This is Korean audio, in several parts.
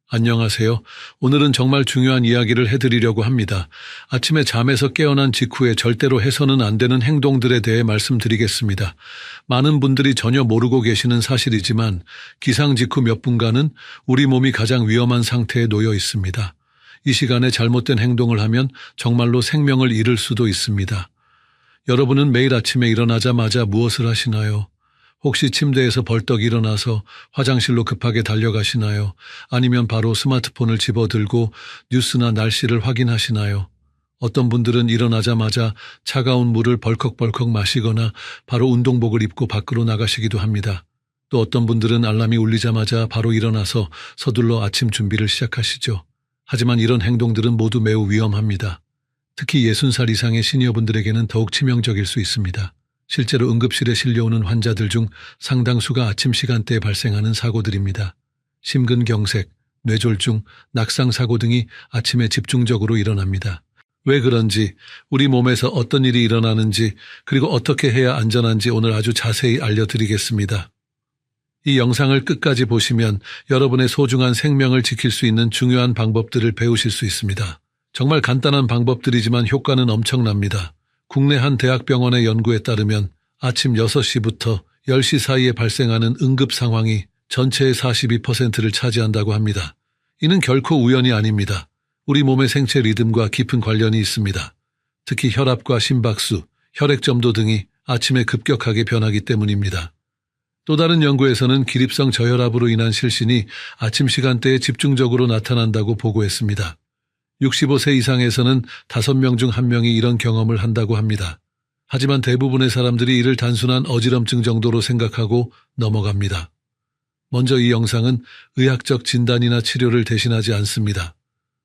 안녕하세요. 오늘은 정말 중요한 이야기를 해드리려고 합니다. 아침에 잠에서 깨어난 직후에 절대로 해서는 안 되는 행동들에 대해 말씀드리겠습니다. 많은 분들이 전혀 모르고 계시는 사실이지만 기상 직후 몇 분간은 우리 몸이 가장 위험한 상태에 놓여 있습니다. 이 시간에 잘못된 행동을 하면 정말로 생명을 잃을 수도 있습니다. 여러분은 매일 아침에 일어나자마자 무엇을 하시나요? 혹시 침대에서 벌떡 일어나서 화장실로 급하게 달려가시나요? 아니면 바로 스마트폰을 집어들고 뉴스나 날씨를 확인하시나요? 어떤 분들은 일어나자마자 차가운 물을 벌컥벌컥 마시거나 바로 운동복을 입고 밖으로 나가시기도 합니다. 또 어떤 분들은 알람이 울리자마자 바로 일어나서 서둘러 아침 준비를 시작하시죠. 하지만 이런 행동들은 모두 매우 위험합니다. 특히 60살 이상의 시니어분들에게는 더욱 치명적일 수 있습니다. 실제로 응급실에 실려오는 환자들 중 상당수가 아침 시간대에 발생하는 사고들입니다. 심근경색, 뇌졸중, 낙상사고 등이 아침에 집중적으로 일어납니다. 왜 그런지, 우리 몸에서 어떤 일이 일어나는지, 그리고 어떻게 해야 안전한지 오늘 아주 자세히 알려드리겠습니다. 이 영상을 끝까지 보시면 여러분의 소중한 생명을 지킬 수 있는 중요한 방법들을 배우실 수 있습니다. 정말 간단한 방법들이지만 효과는 엄청납니다. 국내 한 대학병원의 연구에 따르면 아침 6시부터 10시 사이에 발생하는 응급 상황이 전체의 42%를 차지한다고 합니다. 이는 결코 우연이 아닙니다. 우리 몸의 생체 리듬과 깊은 관련이 있습니다. 특히 혈압과 심박수, 혈액점도 등이 아침에 급격하게 변하기 때문입니다. 또 다른 연구에서는 기립성 저혈압으로 인한 실신이 아침 시간대에 집중적으로 나타난다고 보고했습니다. 65세 이상에서는 5명 중 1명이 이런 경험을 한다고 합니다. 하지만 대부분의 사람들이 이를 단순한 어지럼증 정도로 생각하고 넘어갑니다. 먼저 이 영상은 의학적 진단이나 치료를 대신하지 않습니다.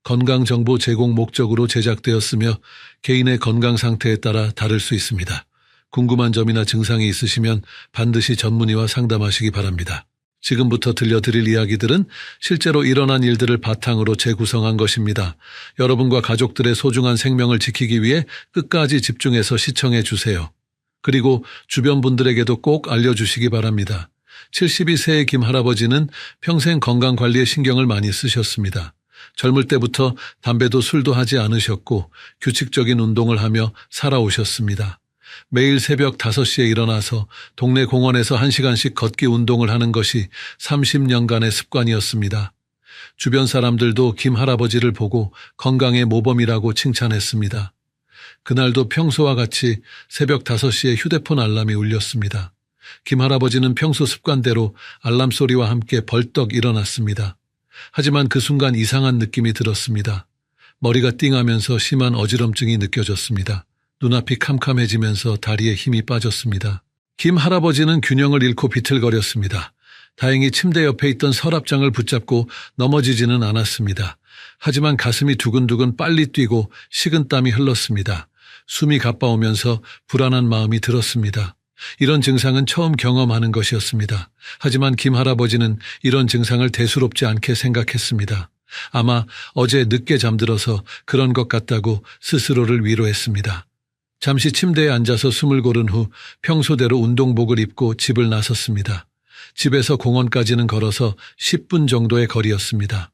건강정보 제공 목적으로 제작되었으며 개인의 건강 상태에 따라 다를 수 있습니다. 궁금한 점이나 증상이 있으시면 반드시 전문의와 상담하시기 바랍니다. 지금부터 들려드릴 이야기들은 실제로 일어난 일들을 바탕으로 재구성한 것입니다. 여러분과 가족들의 소중한 생명을 지키기 위해 끝까지 집중해서 시청해 주세요. 그리고 주변 분들에게도 꼭 알려주시기 바랍니다. 72세의 김 할아버지는 평생 건강관리에 신경을 많이 쓰셨습니다. 젊을 때부터 담배도 술도 하지 않으셨고 규칙적인 운동을 하며 살아오셨습니다. 매일 새벽 5시에 일어나서 동네 공원에서 1시간씩 걷기 운동을 하는 것이 30년간의 습관이었습니다. 주변 사람들도 김 할아버지를 보고 건강의 모범이라고 칭찬했습니다. 그날도 평소와 같이 새벽 5시에 휴대폰 알람이 울렸습니다. 김 할아버지는 평소 습관대로 알람 소리와 함께 벌떡 일어났습니다. 하지만 그 순간 이상한 느낌이 들었습니다. 머리가 띵하면서 심한 어지럼증이 느껴졌습니다. 눈앞이 캄캄해지면서 다리에 힘이 빠졌습니다. 김 할아버지는 균형을 잃고 비틀거렸습니다. 다행히 침대 옆에 있던 서랍장을 붙잡고 넘어지지는 않았습니다. 하지만 가슴이 두근두근 빨리 뛰고 식은땀이 흘렀습니다. 숨이 가빠오면서 불안한 마음이 들었습니다. 이런 증상은 처음 경험하는 것이었습니다. 하지만 김 할아버지는 이런 증상을 대수롭지 않게 생각했습니다. 아마 어제 늦게 잠들어서 그런 것 같다고 스스로를 위로했습니다. 잠시 침대에 앉아서 숨을 고른 후 평소대로 운동복을 입고 집을 나섰습니다. 집에서 공원까지는 걸어서 10분 정도의 거리였습니다.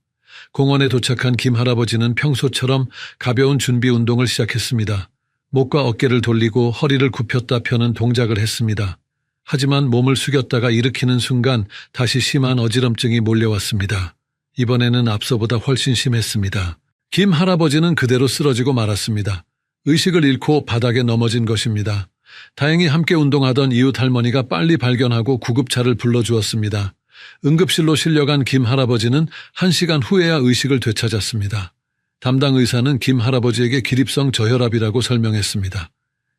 공원에 도착한 김 할아버지는 평소처럼 가벼운 준비 운동을 시작했습니다. 목과 어깨를 돌리고 허리를 굽혔다 펴는 동작을 했습니다. 하지만 몸을 숙였다가 일으키는 순간 다시 심한 어지럼증이 몰려왔습니다. 이번에는 앞서보다 훨씬 심했습니다. 김 할아버지는 그대로 쓰러지고 말았습니다. 의식을 잃고 바닥에 넘어진 것입니다. 다행히 함께 운동하던 이웃 할머니가 빨리 발견하고 구급차를 불러주었습니다. 응급실로 실려간 김 할아버지는 1시간 후에야 의식을 되찾았습니다. 담당 의사는 김 할아버지에게 기립성 저혈압이라고 설명했습니다.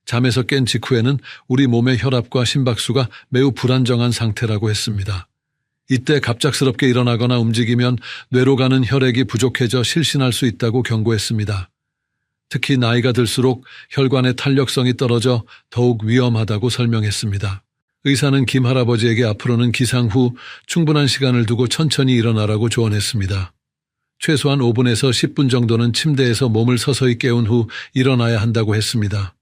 잠에서 깬 직후에는 우리 몸의 혈압과 심박수가 매우 불안정한 상태라고 했습니다. 이때 갑작스럽게 일어나거나 움직이면 뇌로 가는 혈액이 부족해져 실신할 수 있다고 경고했습니다. 특히 나이가 들수록 혈관의 탄력성이 떨어져 더욱 위험하다고 설명했습니다. 의사는 김 할아버지에게 앞으로는 기상 후 충분한 시간을 두고 천천히 일어나라고 조언했습니다. 최소한 5분에서 10분 정도는 침대에서 몸을 서서히 깨운 후 일어나야 한다고 했습니다.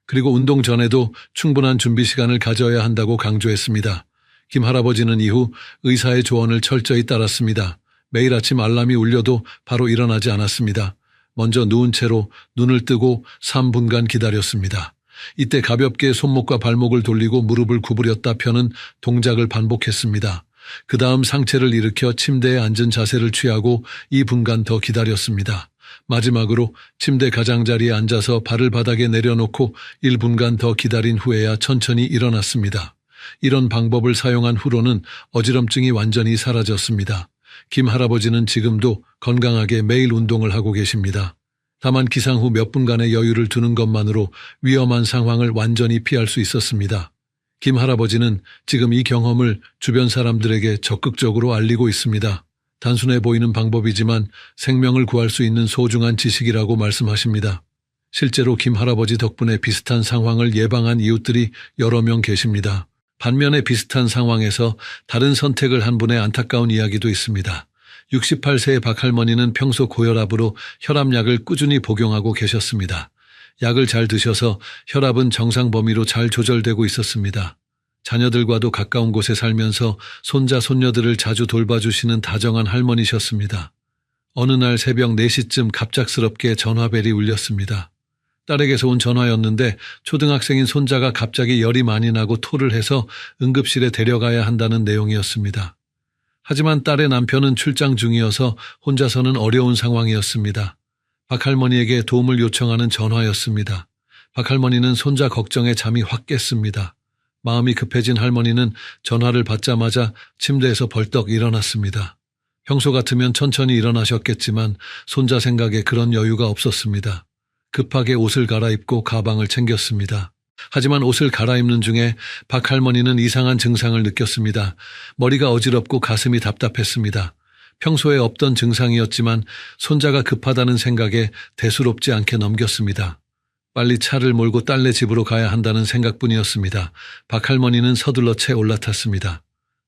그리고 운동 전에도 충분한 준비 시간을 가져야 한다고 강조했습니다. 김 할아버지는 이후 의사의 조언을 철저히 따랐습니다. 매일 아침 알람이 울려도 바로 일어나지 않았습니다. 먼저 누운 채로 눈을 뜨고 3분간 기다렸습니다. 이때 가볍게 손목과 발목을 돌리고 무릎을 구부렸다 펴는 동작을 반복했습니다. 그 다음 상체를 일으켜 침대에 앉은 자세를 취하고 2분간 더 기다렸습니다. 마지막으로 침대 가장자리에 앉아서 발을 바닥에 내려놓고 1분간 더 기다린 후에야 천천히 일어났습니다. 이런 방법을 사용한 후로는 어지럼증이 완전히 사라졌습니다. 김 할아버지는 지금도 건강하게 매일 운동을 하고 계십니다. 다만 기상 후 몇 분간의 여유를 두는 것만으로 위험한 상황을 완전히 피할 수 있었습니다. 김 할아버지는 지금 이 경험을 주변 사람들에게 적극적으로 알리고 있습니다. 단순해 보이는 방법이지만 생명을 구할 수 있는 소중한 지식이라고 말씀하십니다. 실제로 김 할아버지 덕분에 비슷한 상황을 예방한 이웃들이 여러 명 계십니다. 반면에 비슷한 상황에서 다른 선택을 한 분의 안타까운 이야기도 있습니다. 68세의 박할머니는 평소 고혈압으로 혈압약을 꾸준히 복용하고 계셨습니다. 약을 잘 드셔서 혈압은 정상 범위로 잘 조절되고 있었습니다. 자녀들과도 가까운 곳에 살면서 손자, 손녀들을 자주 돌봐주시는 다정한 할머니셨습니다. 어느 날 새벽 4시쯤 갑작스럽게 전화벨이 울렸습니다. 딸에게서 온 전화였는데 초등학생인 손자가 갑자기 열이 많이 나고 토를 해서 응급실에 데려가야 한다는 내용이었습니다. 하지만 딸의 남편은 출장 중이어서 혼자서는 어려운 상황이었습니다. 박할머니에게 도움을 요청하는 전화였습니다. 박할머니는 손자 걱정에 잠이 확 깼습니다. 마음이 급해진 할머니는 전화를 받자마자 침대에서 벌떡 일어났습니다. 평소 같으면 천천히 일어나셨겠지만 손자 생각에 그런 여유가 없었습니다. 급하게 옷을 갈아입고 가방을 챙겼습니다. 하지만 옷을 갈아입는 중에 박할머니는 이상한 증상을 느꼈습니다. 머리가 어지럽고 가슴이 답답했습니다. 평소에 없던 증상이었지만 손자가 급하다는 생각에 대수롭지 않게 넘겼습니다. 빨리 차를 몰고 딸네 집으로 가야 한다는 생각뿐이었습니다. 박할머니는 서둘러 채 올라탔습니다.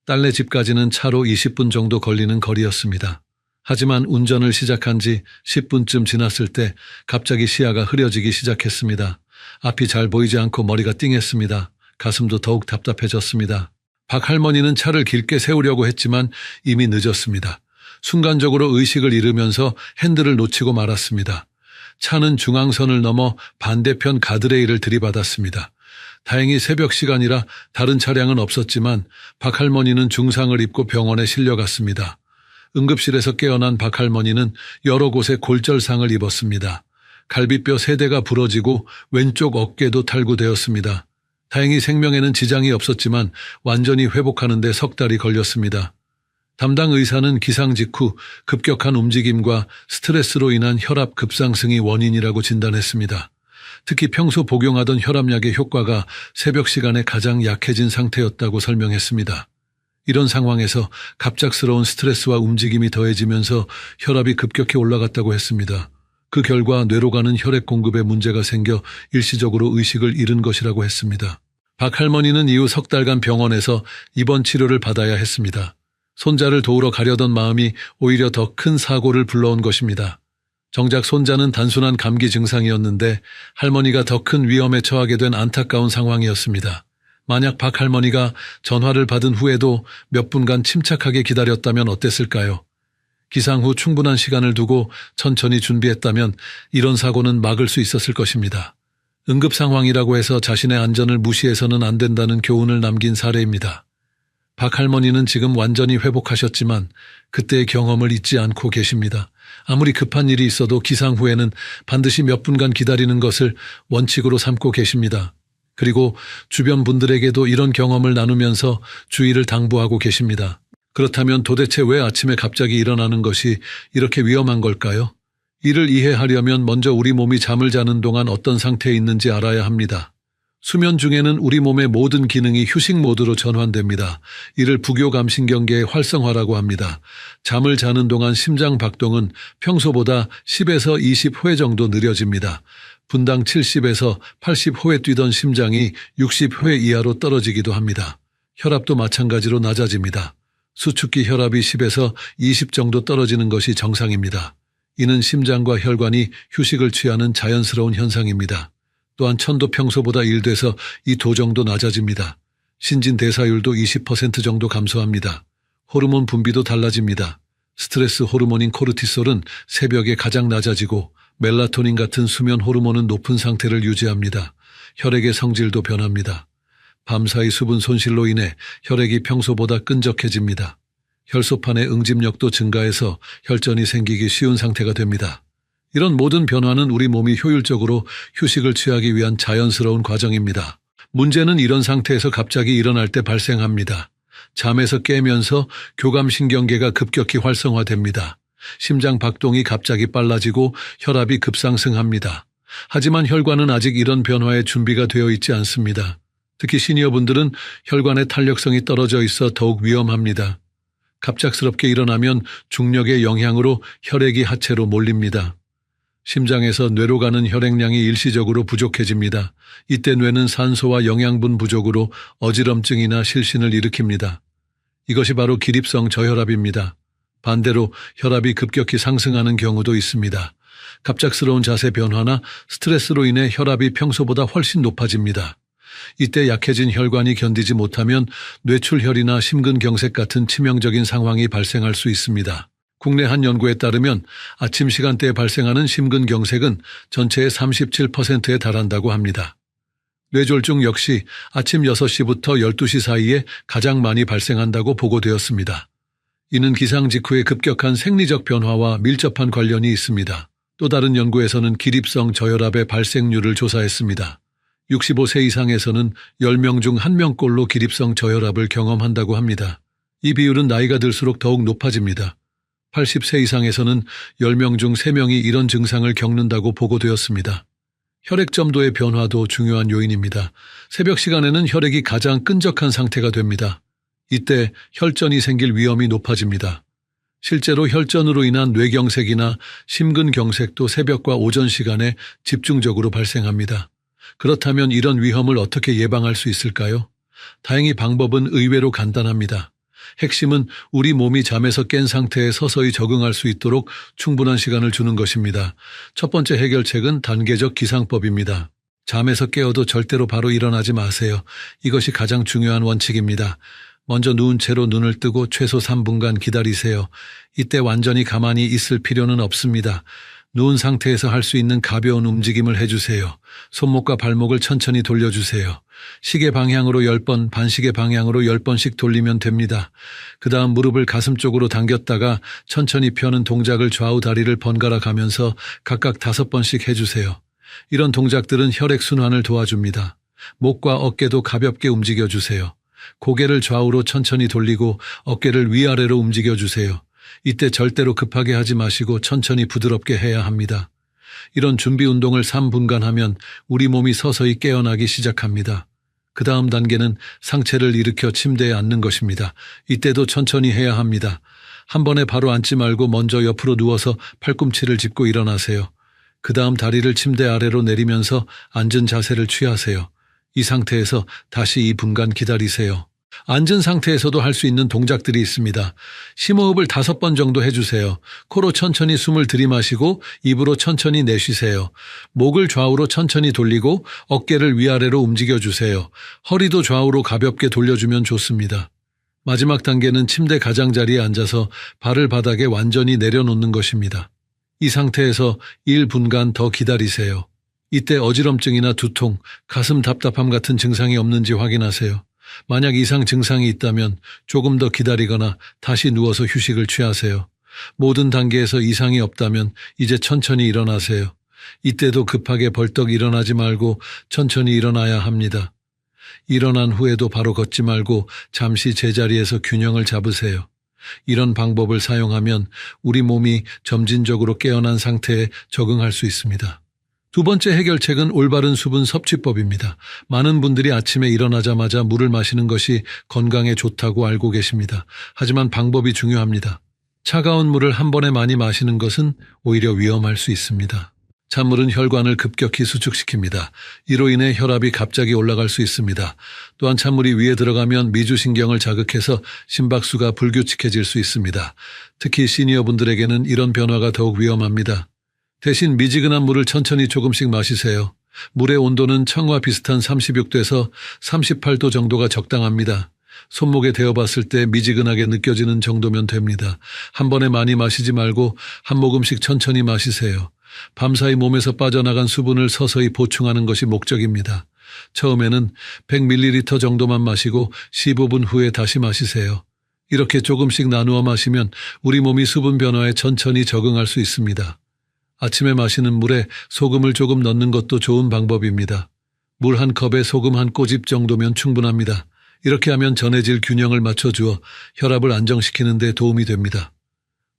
딸네 집까지는 차로 20분 정도 걸리는 거리였습니다. 하지만 운전을 시작한 지 10분쯤 지났을 때 갑자기 시야가 흐려지기 시작했습니다. 앞이 잘 보이지 않고 머리가 띵했습니다. 가슴도 더욱 답답해졌습니다. 박할머니는 차를 길게 세우려고 했지만 이미 늦었습니다. 순간적으로 의식을 잃으면서 핸들을 놓치고 말았습니다. 차는 중앙선을 넘어 반대편 가드레일을 들이받았습니다. 다행히 새벽 시간이라 다른 차량은 없었지만 박할머니는 중상을 입고 병원에 실려갔습니다. 응급실에서 깨어난 박할머니는 여러 곳에 골절상을 입었습니다. 갈비뼈 3대가 부러지고 왼쪽 어깨도 탈구되었습니다. 다행히 생명에는 지장이 없었지만 완전히 회복하는 데 석 달이 걸렸습니다. 담당 의사는 기상 직후 급격한 움직임과 스트레스로 인한 혈압 급상승이 원인이라고 진단했습니다. 특히 평소 복용하던 혈압약의 효과가 새벽 시간에 가장 약해진 상태였다고 설명했습니다. 이런 상황에서 갑작스러운 스트레스와 움직임이 더해지면서 혈압이 급격히 올라갔다고 했습니다. 그 결과 뇌로 가는 혈액 공급에 문제가 생겨 일시적으로 의식을 잃은 것이라고 했습니다. 박할머니는 이후 석 달간 병원에서 입원 치료를 받아야 했습니다. 손자를 도우러 가려던 마음이 오히려 더 큰 사고를 불러온 것입니다. 정작 손자는 단순한 감기 증상이었는데 할머니가 더 큰 위험에 처하게 된 안타까운 상황이었습니다. 만약 박할머니가 전화를 받은 후에도 몇 분간 침착하게 기다렸다면 어땠을까요? 기상 후 충분한 시간을 두고 천천히 준비했다면 이런 사고는 막을 수 있었을 것입니다. 응급 상황이라고 해서 자신의 안전을 무시해서는 안 된다는 교훈을 남긴 사례입니다. 박할머니는 지금 완전히 회복하셨지만 그때의 경험을 잊지 않고 계십니다. 아무리 급한 일이 있어도 기상 후에는 반드시 몇 분간 기다리는 것을 원칙으로 삼고 계십니다. 그리고 주변 분들에게도 이런 경험을 나누면서 주의를 당부하고 계십니다. 그렇다면 도대체 왜 아침에 갑자기 일어나는 것이 이렇게 위험한 걸까요? 이를 이해하려면 먼저 우리 몸이 잠을 자는 동안 어떤 상태에 있는지 알아야 합니다. 수면 중에는 우리 몸의 모든 기능이 휴식 모드로 전환됩니다. 이를 부교감신경계의 활성화라고 합니다. 잠을 자는 동안 심장 박동은 평소보다 10에서 20회 정도 느려집니다. 분당 70에서 80호에 뛰던 심장이 60회 이하로 떨어지기도 합니다. 혈압도 마찬가지로 낮아집니다. 수축기 혈압이 10에서 20 정도 떨어지는 것이 정상입니다. 이는 심장과 혈관이 휴식을 취하는 자연스러운 현상입니다. 또한 천도 평소보다 1돼서 2도 정도 낮아집니다. 신진대사율도 20% 정도 감소합니다. 호르몬 분비도 달라집니다. 스트레스 호르몬인 코르티솔은 새벽에 가장 낮아지고 멜라토닌 같은 수면 호르몬은 높은 상태를 유지합니다. 혈액의 성질도 변합니다. 밤사이 수분 손실로 인해 혈액이 평소보다 끈적해집니다. 혈소판의 응집력도 증가해서 혈전이 생기기 쉬운 상태가 됩니다. 이런 모든 변화는 우리 몸이 효율적으로 휴식을 취하기 위한 자연스러운 과정입니다. 문제는 이런 상태에서 갑자기 일어날 때 발생합니다. 잠에서 깨면서 교감신경계가 급격히 활성화됩니다. 심장 박동이 갑자기 빨라지고 혈압이 급상승합니다. 하지만 혈관은 아직 이런 변화에 준비가 되어 있지 않습니다. 특히 시니어분들은 혈관의 탄력성이 떨어져 있어 더욱 위험합니다. 갑작스럽게 일어나면 중력의 영향으로 혈액이 하체로 몰립니다. 심장에서 뇌로 가는 혈액량이 일시적으로 부족해집니다. 이때 뇌는 산소와 영양분 부족으로 어지럼증이나 실신을 일으킵니다. 이것이 바로 기립성 저혈압입니다. 반대로 혈압이 급격히 상승하는 경우도 있습니다. 갑작스러운 자세 변화나 스트레스로 인해 혈압이 평소보다 훨씬 높아집니다. 이때 약해진 혈관이 견디지 못하면 뇌출혈이나 심근경색 같은 치명적인 상황이 발생할 수 있습니다. 국내 한 연구에 따르면 아침 시간대에 발생하는 심근경색은 전체의 37%에 달한다고 합니다. 뇌졸중 역시 아침 6시부터 12시 사이에 가장 많이 발생한다고 보고되었습니다. 이는 기상 직후의 급격한 생리적 변화와 밀접한 관련이 있습니다. 또 다른 연구에서는 기립성 저혈압의 발생률을 조사했습니다. 65세 이상에서는 10명 중 1명꼴로 기립성 저혈압을 경험한다고 합니다. 이 비율은 나이가 들수록 더욱 높아집니다. 80세 이상에서는 10명 중 3명이 이런 증상을 겪는다고 보고되었습니다. 혈액 점도의 변화도 중요한 요인입니다. 새벽 시간에는 혈액이 가장 끈적한 상태가 됩니다. 이때 혈전이 생길 위험이 높아집니다. 실제로 혈전으로 인한 뇌경색이나 심근경색도 새벽과 오전 시간에 집중적으로 발생합니다. 그렇다면 이런 위험을 어떻게 예방할 수 있을까요? 다행히 방법은 의외로 간단합니다. 핵심은 우리 몸이 잠에서 깬 상태에 서서히 적응할 수 있도록 충분한 시간을 주는 것입니다. 첫 번째 해결책은 단계적 기상법입니다. 잠에서 깨어도 절대로 바로 일어나지 마세요. 이것이 가장 중요한 원칙입니다. 먼저 누운 채로 눈을 뜨고 최소 3분간 기다리세요. 이때 완전히 가만히 있을 필요는 없습니다. 누운 상태에서 할 수 있는 가벼운 움직임을 해주세요. 손목과 발목을 천천히 돌려주세요. 시계 방향으로 10번, 반시계 방향으로 10번씩 돌리면 됩니다. 그 다음 무릎을 가슴 쪽으로 당겼다가 천천히 펴는 동작을 좌우 다리를 번갈아 가면서 각각 5번씩 해주세요. 이런 동작들은 혈액순환을 도와줍니다. 목과 어깨도 가볍게 움직여주세요. 고개를 좌우로 천천히 돌리고 어깨를 위아래로 움직여주세요. 이때 절대로 급하게 하지 마시고 천천히 부드럽게 해야 합니다. 이런 준비 운동을 3분간 하면 우리 몸이 서서히 깨어나기 시작합니다. 그 다음 단계는 상체를 일으켜 침대에 앉는 것입니다. 이때도 천천히 해야 합니다. 한 번에 바로 앉지 말고 먼저 옆으로 누워서 팔꿈치를 짚고 일어나세요. 그 다음 다리를 침대 아래로 내리면서 앉은 자세를 취하세요. 이 상태에서 다시 2분간 기다리세요. 앉은 상태에서도 할 수 있는 동작들이 있습니다. 심호흡을 5번 정도 해주세요. 코로 천천히 숨을 들이마시고 입으로 천천히 내쉬세요. 목을 좌우로 천천히 돌리고 어깨를 위아래로 움직여주세요. 허리도 좌우로 가볍게 돌려주면 좋습니다. 마지막 단계는 침대 가장자리에 앉아서 발을 바닥에 완전히 내려놓는 것입니다. 이 상태에서 1분간 더 기다리세요. 이때 어지럼증이나 두통, 가슴 답답함 같은 증상이 없는지 확인하세요. 만약 이상 증상이 있다면 조금 더 기다리거나 다시 누워서 휴식을 취하세요. 모든 단계에서 이상이 없다면 이제 천천히 일어나세요. 이때도 급하게 벌떡 일어나지 말고 천천히 일어나야 합니다. 일어난 후에도 바로 걷지 말고 잠시 제자리에서 균형을 잡으세요. 이런 방법을 사용하면 우리 몸이 점진적으로 깨어난 상태에 적응할 수 있습니다. 두 번째 해결책은 올바른 수분 섭취법입니다. 많은 분들이 아침에 일어나자마자 물을 마시는 것이 건강에 좋다고 알고 계십니다. 하지만 방법이 중요합니다. 차가운 물을 한 번에 많이 마시는 것은 오히려 위험할 수 있습니다. 찬물은 혈관을 급격히 수축시킵니다. 이로 인해 혈압이 갑자기 올라갈 수 있습니다. 또한 찬물이 위에 들어가면 미주신경을 자극해서 심박수가 불규칙해질 수 있습니다. 특히 시니어분들에게는 이런 변화가 더욱 위험합니다. 대신 미지근한 물을 천천히 조금씩 마시세요. 물의 온도는 청과 비슷한 36도에서 38도 정도가 적당합니다. 손목에 대어봤을 때 미지근하게 느껴지는 정도면 됩니다. 한 번에 많이 마시지 말고 한 모금씩 천천히 마시세요. 밤사이 몸에서 빠져나간 수분을 서서히 보충하는 것이 목적입니다. 처음에는 100ml 정도만 마시고 15분 후에 다시 마시세요. 이렇게 조금씩 나누어 마시면 우리 몸이 수분 변화에 천천히 적응할 수 있습니다. 아침에 마시는 물에 소금을 조금 넣는 것도 좋은 방법입니다. 물 한 컵에 소금 한 꼬집 정도면 충분합니다. 이렇게 하면 전해질 균형을 맞춰주어 혈압을 안정시키는 데 도움이 됩니다.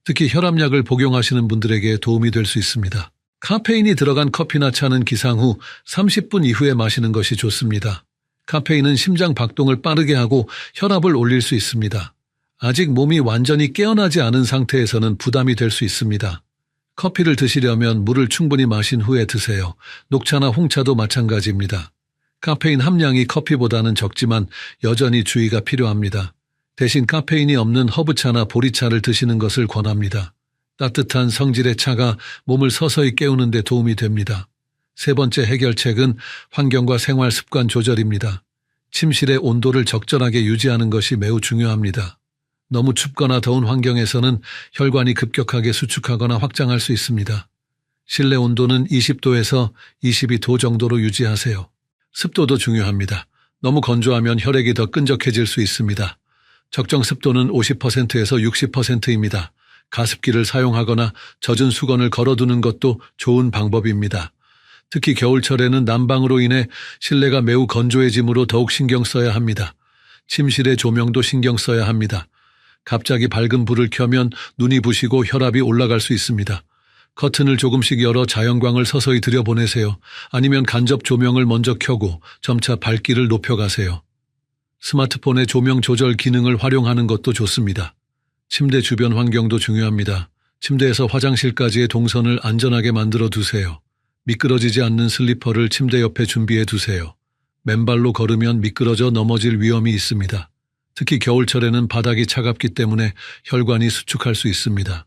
특히 혈압약을 복용하시는 분들에게 도움이 될 수 있습니다. 카페인이 들어간 커피나 차는 기상 후 30분 이후에 마시는 것이 좋습니다. 카페인은 심장 박동을 빠르게 하고 혈압을 올릴 수 있습니다. 아직 몸이 완전히 깨어나지 않은 상태에서는 부담이 될 수 있습니다. 커피를 드시려면 물을 충분히 마신 후에 드세요. 녹차나 홍차도 마찬가지입니다. 카페인 함량이 커피보다는 적지만 여전히 주의가 필요합니다. 대신 카페인이 없는 허브차나 보리차를 드시는 것을 권합니다. 따뜻한 성질의 차가 몸을 서서히 깨우는 데 도움이 됩니다. 세 번째 해결책은 환경과 생활 습관 조절입니다. 침실의 온도를 적절하게 유지하는 것이 매우 중요합니다. 너무 춥거나 더운 환경에서는 혈관이 급격하게 수축하거나 확장할 수 있습니다. 실내 온도는 20도에서 22도 정도로 유지하세요. 습도도 중요합니다. 너무 건조하면 혈액이 더 끈적해질 수 있습니다. 적정 습도는 50%에서 60%입니다. 가습기를 사용하거나 젖은 수건을 걸어두는 것도 좋은 방법입니다. 특히 겨울철에는 난방으로 인해 실내가 매우 건조해지므로 더욱 신경 써야 합니다. 침실의 조명도 신경 써야 합니다. 갑자기 밝은 불을 켜면 눈이 부시고 혈압이 올라갈 수 있습니다. 커튼을 조금씩 열어 자연광을 서서히 들여보내세요. 아니면 간접 조명을 먼저 켜고 점차 밝기를 높여가세요. 스마트폰의 조명 조절 기능을 활용하는 것도 좋습니다. 침대 주변 환경도 중요합니다. 침대에서 화장실까지의 동선을 안전하게 만들어 두세요. 미끄러지지 않는 슬리퍼를 침대 옆에 준비해 두세요. 맨발로 걸으면 미끄러져 넘어질 위험이 있습니다. 특히 겨울철에는 바닥이 차갑기 때문에 혈관이 수축할 수 있습니다.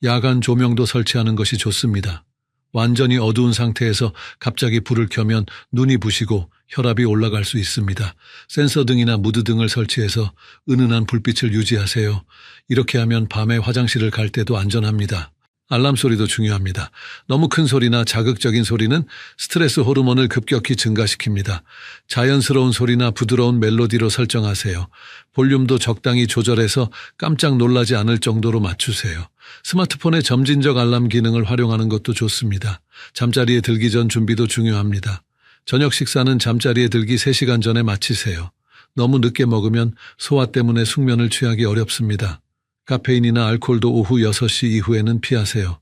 야간 조명도 설치하는 것이 좋습니다. 완전히 어두운 상태에서 갑자기 불을 켜면 눈이 부시고 혈압이 올라갈 수 있습니다. 센서 등이나 무드 등을 설치해서 은은한 불빛을 유지하세요. 이렇게 하면 밤에 화장실을 갈 때도 안전합니다. 알람 소리도 중요합니다. 너무 큰 소리나 자극적인 소리는 스트레스 호르몬을 급격히 증가시킵니다. 자연스러운 소리나 부드러운 멜로디로 설정하세요. 볼륨도 적당히 조절해서 깜짝 놀라지 않을 정도로 맞추세요. 스마트폰의 점진적 알람 기능을 활용하는 것도 좋습니다. 잠자리에 들기 전 준비도 중요합니다. 저녁 식사는 잠자리에 들기 3시간 전에 마치세요. 너무 늦게 먹으면 소화 때문에 숙면을 취하기 어렵습니다. 카페인이나 알코올도 오후 6시 이후에는 피하세요.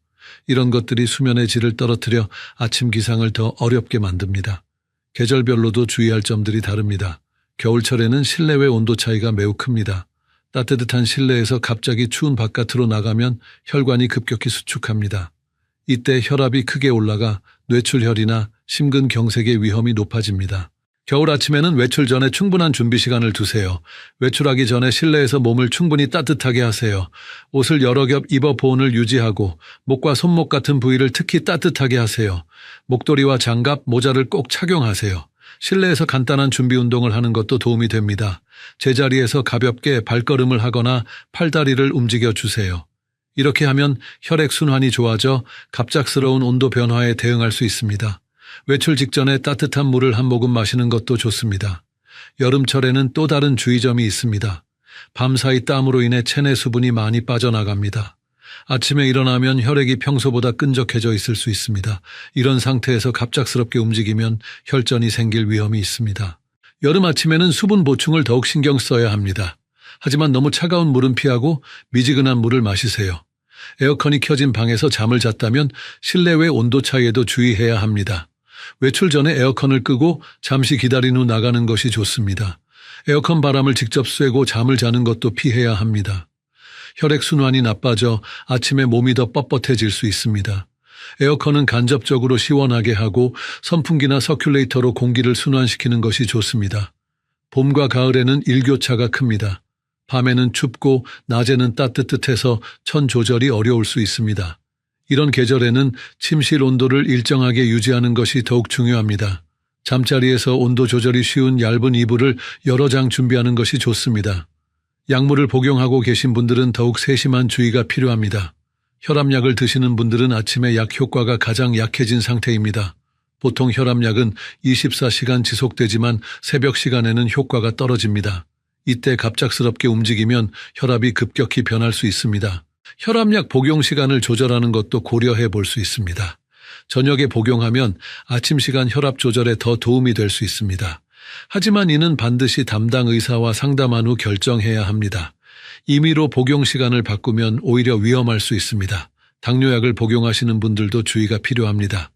이런 것들이 수면의 질을 떨어뜨려 아침 기상을 더 어렵게 만듭니다. 계절별로도 주의할 점들이 다릅니다. 겨울철에는 실내외 온도 차이가 매우 큽니다. 따뜻한 실내에서 갑자기 추운 바깥으로 나가면 혈관이 급격히 수축합니다. 이때 혈압이 크게 올라가 뇌출혈이나 심근경색의 위험이 높아집니다. 겨울 아침에는 외출 전에 충분한 준비 시간을 두세요. 외출하기 전에 실내에서 몸을 충분히 따뜻하게 하세요. 옷을 여러 겹 입어 보온을 유지하고 목과 손목 같은 부위를 특히 따뜻하게 하세요. 목도리와 장갑, 모자를 꼭 착용하세요. 실내에서 간단한 준비 운동을 하는 것도 도움이 됩니다. 제자리에서 가볍게 발걸음을 하거나 팔다리를 움직여 주세요. 이렇게 하면 혈액 순환이 좋아져 갑작스러운 온도 변화에 대응할 수 있습니다. 외출 직전에 따뜻한 물을 한 모금 마시는 것도 좋습니다. 여름철에는 또 다른 주의점이 있습니다. 밤사이 땀으로 인해 체내 수분이 많이 빠져나갑니다. 아침에 일어나면 혈액이 평소보다 끈적해져 있을 수 있습니다. 이런 상태에서 갑작스럽게 움직이면 혈전이 생길 위험이 있습니다. 여름 아침에는 수분 보충을 더욱 신경 써야 합니다. 하지만 너무 차가운 물은 피하고 미지근한 물을 마시세요. 에어컨이 켜진 방에서 잠을 잤다면 실내외 온도 차이에도 주의해야 합니다. 외출 전에 에어컨을 끄고 잠시 기다린 후 나가는 것이 좋습니다. 에어컨 바람을 직접 쐬고 잠을 자는 것도 피해야 합니다. 혈액순환이 나빠져 아침에 몸이 더 뻣뻣해질 수 있습니다. 에어컨은 간접적으로 시원하게 하고 선풍기나 서큘레이터로 공기를 순환시키는 것이 좋습니다. 봄과 가을에는 일교차가 큽니다. 밤에는 춥고 낮에는 따뜻해서 천 조절이 어려울 수 있습니다. 이런 계절에는 침실 온도를 일정하게 유지하는 것이 더욱 중요합니다. 잠자리에서 온도 조절이 쉬운 얇은 이불을 여러 장 준비하는 것이 좋습니다. 약물을 복용하고 계신 분들은 더욱 세심한 주의가 필요합니다. 혈압약을 드시는 분들은 아침에 약 효과가 가장 약해진 상태입니다. 보통 혈압약은 24시간 지속되지만 새벽 시간에는 효과가 떨어집니다. 이때 갑작스럽게 움직이면 혈압이 급격히 변할 수 있습니다. 혈압약 복용 시간을 조절하는 것도 고려해 볼 수 있습니다. 저녁에 복용하면 아침 시간 혈압 조절에 더 도움이 될 수 있습니다. 하지만 이는 반드시 담당 의사와 상담한 후 결정해야 합니다. 임의로 복용 시간을 바꾸면 오히려 위험할 수 있습니다. 당뇨약을 복용하시는 분들도 주의가 필요합니다.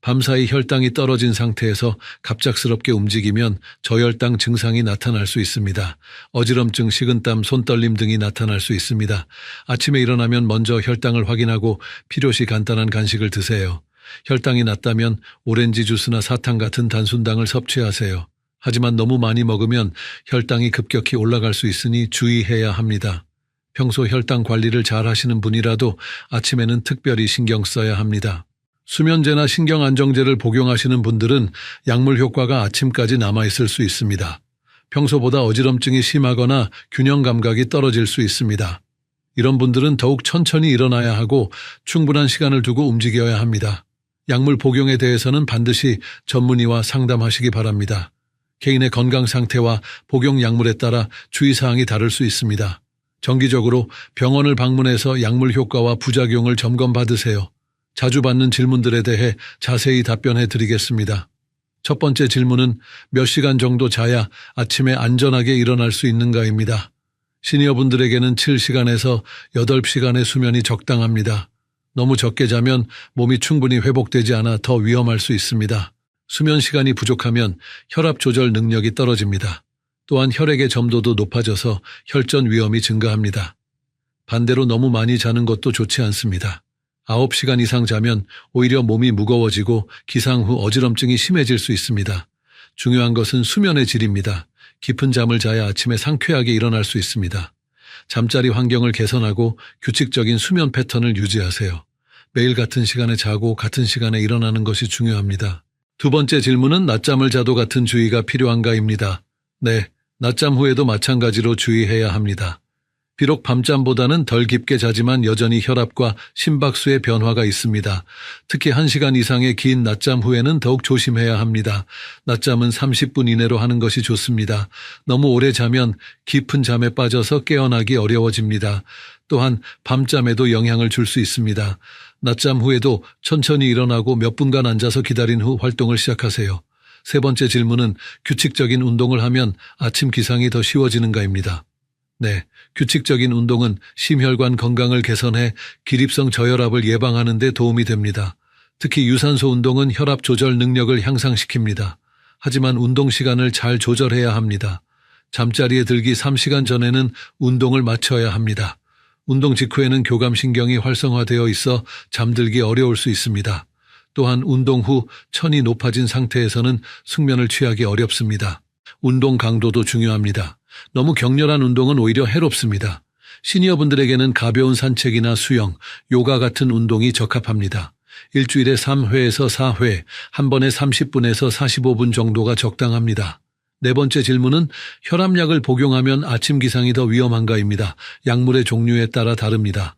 밤사이 혈당이 떨어진 상태에서 갑작스럽게 움직이면 저혈당 증상이 나타날 수 있습니다. 어지럼증, 식은땀, 손떨림 등이 나타날 수 있습니다. 아침에 일어나면 먼저 혈당을 확인하고 필요시 간단한 간식을 드세요. 혈당이 낮다면 오렌지 주스나 사탕 같은 단순당을 섭취하세요. 하지만 너무 많이 먹으면 혈당이 급격히 올라갈 수 있으니 주의해야 합니다. 평소 혈당 관리를 잘 하시는 분이라도 아침에는 특별히 신경 써야 합니다. 수면제나 신경안정제를 복용하시는 분들은 약물 효과가 아침까지 남아있을 수 있습니다. 평소보다 어지럼증이 심하거나 균형 감각이 떨어질 수 있습니다. 이런 분들은 더욱 천천히 일어나야 하고 충분한 시간을 두고 움직여야 합니다. 약물 복용에 대해서는 반드시 전문의와 상담하시기 바랍니다. 개인의 건강 상태와 복용 약물에 따라 주의사항이 다를 수 있습니다. 정기적으로 병원을 방문해서 약물 효과와 부작용을 점검받으세요. 자주 받는 질문들에 대해 자세히 답변해 드리겠습니다. 첫 번째 질문은 몇 시간 정도 자야 아침에 안전하게 일어날 수 있는가입니다. 시니어분들에게는 7시간에서 8시간의 수면이 적당합니다. 너무 적게 자면 몸이 충분히 회복되지 않아 더 위험할 수 있습니다. 수면 시간이 부족하면 혈압 조절 능력이 떨어집니다. 또한 혈액의 점도도 높아져서 혈전 위험이 증가합니다. 반대로 너무 많이 자는 것도 좋지 않습니다. 9시간 이상 자면 오히려 몸이 무거워지고 기상 후 어지럼증이 심해질 수 있습니다. 중요한 것은 수면의 질입니다. 깊은 잠을 자야 아침에 상쾌하게 일어날 수 있습니다. 잠자리 환경을 개선하고 규칙적인 수면 패턴을 유지하세요. 매일 같은 시간에 자고 같은 시간에 일어나는 것이 중요합니다. 두 번째 질문은 낮잠을 자도 같은 주의가 필요한가입니다. 네, 낮잠 후에도 마찬가지로 주의해야 합니다. 비록 밤잠보다는 덜 깊게 자지만 여전히 혈압과 심박수의 변화가 있습니다. 특히 1시간 이상의 긴 낮잠 후에는 더욱 조심해야 합니다. 낮잠은 30분 이내로 하는 것이 좋습니다. 너무 오래 자면 깊은 잠에 빠져서 깨어나기 어려워집니다. 또한 밤잠에도 영향을 줄 수 있습니다. 낮잠 후에도 천천히 일어나고 몇 분간 앉아서 기다린 후 활동을 시작하세요. 세 번째 질문은 규칙적인 운동을 하면 아침 기상이 더 쉬워지는가입니다. 네, 규칙적인 운동은 심혈관 건강을 개선해 기립성 저혈압을 예방하는 데 도움이 됩니다. 특히 유산소 운동은 혈압 조절 능력을 향상시킵니다. 하지만 운동 시간을 잘 조절해야 합니다. 잠자리에 들기 3시간 전에는 운동을 마쳐야 합니다. 운동 직후에는 교감신경이 활성화되어 있어 잠들기 어려울 수 있습니다. 또한 운동 후 천이 높아진 상태에서는 숙면을 취하기 어렵습니다. 운동 강도도 중요합니다. 너무 격렬한 운동은 오히려 해롭습니다. 시니어분들에게는 가벼운 산책이나 수영, 요가 같은 운동이 적합합니다. 일주일에 3회에서 4회, 한 번에 30분에서 45분 정도가 적당합니다. 네 번째 질문은 혈압약을 복용하면 아침 기상이 더 위험한가입니다. 약물의 종류에 따라 다릅니다.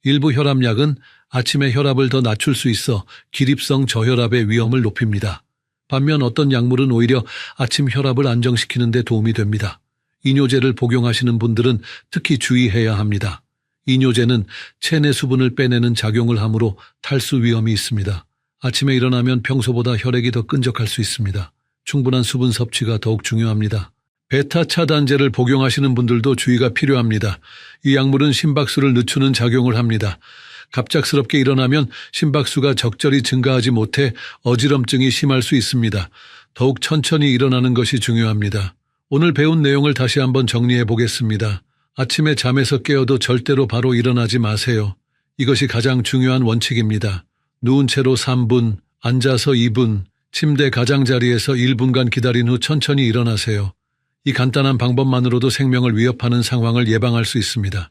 일부 혈압약은 아침에 혈압을 더 낮출 수 있어 기립성 저혈압의 위험을 높입니다. 반면 어떤 약물은 오히려 아침 혈압을 안정시키는 데 도움이 됩니다. 이뇨제를 복용하시는 분들은 특히 주의해야 합니다. 이뇨제는 체내 수분을 빼내는 작용을 하므로 탈수 위험이 있습니다. 아침에 일어나면 평소보다 혈액이 더 끈적할 수 있습니다. 충분한 수분 섭취가 더욱 중요합니다. 베타 차단제를 복용하시는 분들도 주의가 필요합니다. 이 약물은 심박수를 늦추는 작용을 합니다. 갑작스럽게 일어나면 심박수가 적절히 증가하지 못해 어지럼증이 심할 수 있습니다. 더욱 천천히 일어나는 것이 중요합니다. 오늘 배운 내용을 다시 한번 정리해 보겠습니다. 아침에 잠에서 깨어도 절대로 바로 일어나지 마세요. 이것이 가장 중요한 원칙입니다. 누운 채로 3분, 앉아서 2분, 침대 가장자리에서 1분간 기다린 후 천천히 일어나세요. 이 간단한 방법만으로도 생명을 위협하는 상황을 예방할 수 있습니다.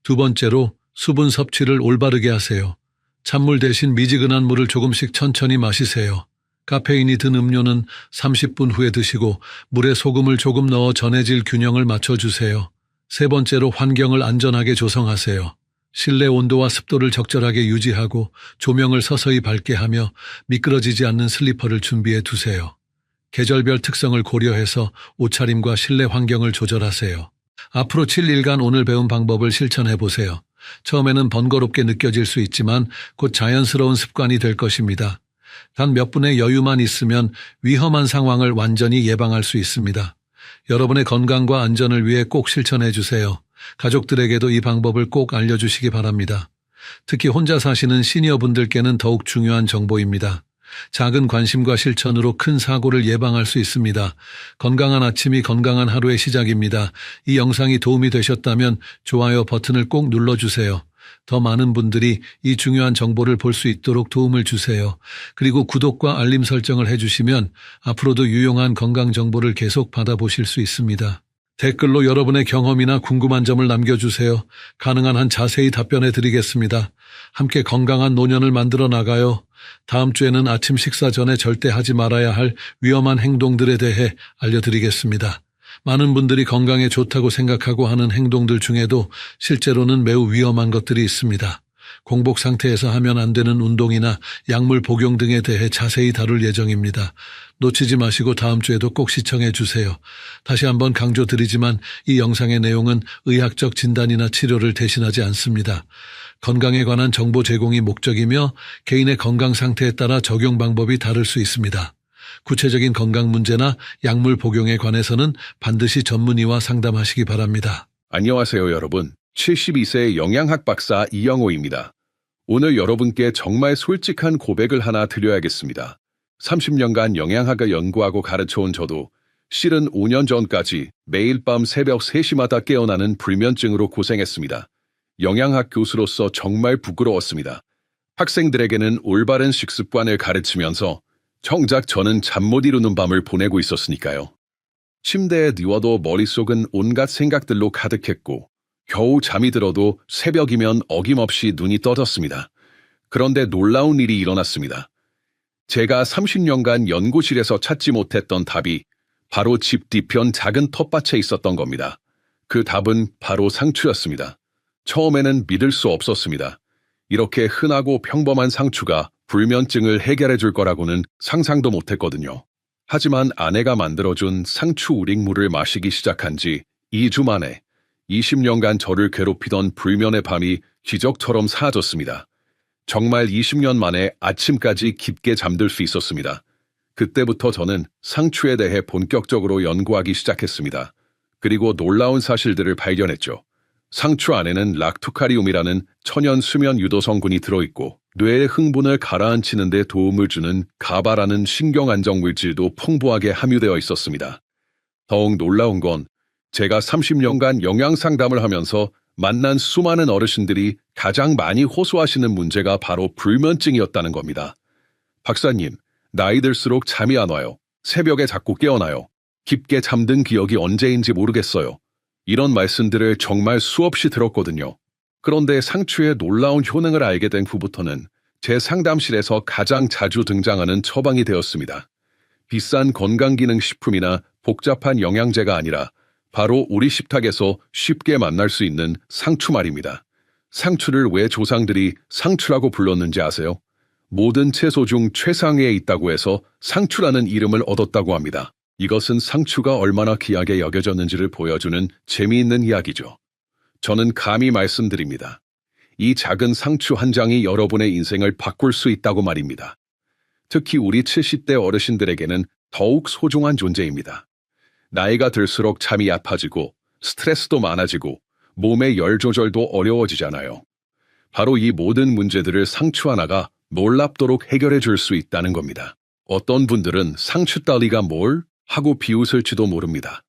두 번째로 수분 섭취를 올바르게 하세요. 찬물 대신 미지근한 물을 조금씩 천천히 마시세요. 카페인이 든 음료는 30분 후에 드시고 물에 소금을 조금 넣어 전해질 균형을 맞춰주세요. 세 번째로 환경을 안전하게 조성하세요. 실내 온도와 습도를 적절하게 유지하고 조명을 서서히 밝게 하며 미끄러지지 않는 슬리퍼를 준비해 두세요. 계절별 특성을 고려해서 옷차림과 실내 환경을 조절하세요. 앞으로 7일간 오늘 배운 방법을 실천해 보세요. 처음에는 번거롭게 느껴질 수 있지만 곧 자연스러운 습관이 될 것입니다. 단 몇 분의 여유만 있으면 위험한 상황을 완전히 예방할 수 있습니다. 여러분의 건강과 안전을 위해 꼭 실천해 주세요. 가족들에게도 이 방법을 꼭 알려주시기 바랍니다. 특히 혼자 사시는 시니어분들께는 더욱 중요한 정보입니다. 작은 관심과 실천으로 큰 사고를 예방할 수 있습니다. 건강한 아침이 건강한 하루의 시작입니다. 이 영상이 도움이 되셨다면 좋아요 버튼을 꼭 눌러주세요. 더 많은 분들이 이 중요한 정보를 볼 수 있도록 도움을 주세요. 그리고 구독과 알림 설정을 해주시면 앞으로도 유용한 건강 정보를 계속 받아보실 수 있습니다. 댓글로 여러분의 경험이나 궁금한 점을 남겨주세요. 가능한 한 자세히 답변해 드리겠습니다. 함께 건강한 노년을 만들어 나가요. 다음 주에는 아침 식사 전에 절대 하지 말아야 할 위험한 행동들에 대해 알려드리겠습니다. 많은 분들이 건강에 좋다고 생각하고 하는 행동들 중에도 실제로는 매우 위험한 것들이 있습니다. 공복 상태에서 하면 안 되는 운동이나 약물 복용 등에 대해 자세히 다룰 예정입니다. 놓치지 마시고 다음 주에도 꼭 시청해 주세요. 다시 한번 강조드리지만 이 영상의 내용은 의학적 진단이나 치료를 대신하지 않습니다. 건강에 관한 정보 제공이 목적이며 개인의 건강 상태에 따라 적용 방법이 다를 수 있습니다. 구체적인 건강 문제나 약물 복용에 관해서는 반드시 전문의와 상담하시기 바랍니다. 안녕하세요, 여러분. 72세 영양학 박사 이영호입니다. 오늘 여러분께 정말 솔직한 고백을 하나 드려야겠습니다. 30년간 영양학을 연구하고 가르쳐온 저도 실은 5년 전까지 매일 밤 새벽 3시마다 깨어나는 불면증으로 고생했습니다. 영양학 교수로서 정말 부끄러웠습니다. 학생들에게는 올바른 식습관을 가르치면서 정작 저는 잠 못 이루는 밤을 보내고 있었으니까요. 침대에 누워도 머릿속은 온갖 생각들로 가득했고 겨우 잠이 들어도 새벽이면 어김없이 눈이 떠졌습니다. 그런데 놀라운 일이 일어났습니다. 제가 30년간 연구실에서 찾지 못했던 답이 바로 집 뒤편 작은 텃밭에 있었던 겁니다. 그 답은 바로 상추였습니다. 처음에는 믿을 수 없었습니다. 이렇게 흔하고 평범한 상추가 불면증을 해결해 줄 거라고는 상상도 못했거든요. 하지만 아내가 만들어준 상추 우릭물을 마시기 시작한 지 2주 만에 20년간 저를 괴롭히던 불면의 밤이 기적처럼 사라졌습니다. 정말 20년 만에 아침까지 깊게 잠들 수 있었습니다. 그때부터 저는 상추에 대해 본격적으로 연구하기 시작했습니다. 그리고 놀라운 사실들을 발견했죠. 상추 안에는 락토카리움이라는 천연 수면 유도 성분이 들어있고 뇌의 흥분을 가라앉히는 데 도움을 주는 가바라는 신경 안정 물질도 풍부하게 함유되어 있었습니다. 더욱 놀라운 건 제가 30년간 영양 상담을 하면서 만난 수많은 어르신들이 가장 많이 호소하시는 문제가 바로 불면증이었다는 겁니다. 박사님, 나이 들수록 잠이 안 와요. 새벽에 자꾸 깨어나요. 깊게 잠든 기억이 언제인지 모르겠어요. 이런 말씀들을 정말 수없이 들었거든요. 그런데 상추의 놀라운 효능을 알게 된 후부터는 제 상담실에서 가장 자주 등장하는 처방이 되었습니다. 비싼 건강기능식품이나 복잡한 영양제가 아니라 바로 우리 식탁에서 쉽게 만날 수 있는 상추 말입니다. 상추를 왜 조상들이 상추라고 불렀는지 아세요? 모든 채소 중 최상위에 있다고 해서 상추라는 이름을 얻었다고 합니다. 이것은 상추가 얼마나 귀하게 여겨졌는지를 보여주는 재미있는 이야기죠. 저는 감히 말씀드립니다. 이 작은 상추 한 장이 여러분의 인생을 바꿀 수 있다고 말입니다. 특히 우리 70대 어르신들에게는 더욱 소중한 존재입니다. 나이가 들수록 잠이 아파지고 스트레스도 많아지고 몸의 열 조절도 어려워지잖아요. 바로 이 모든 문제들을 상추 하나가 놀랍도록 해결해 줄 수 있다는 겁니다. 어떤 분들은 상추 따위가 뭘? 하고 비웃을지도 모릅니다.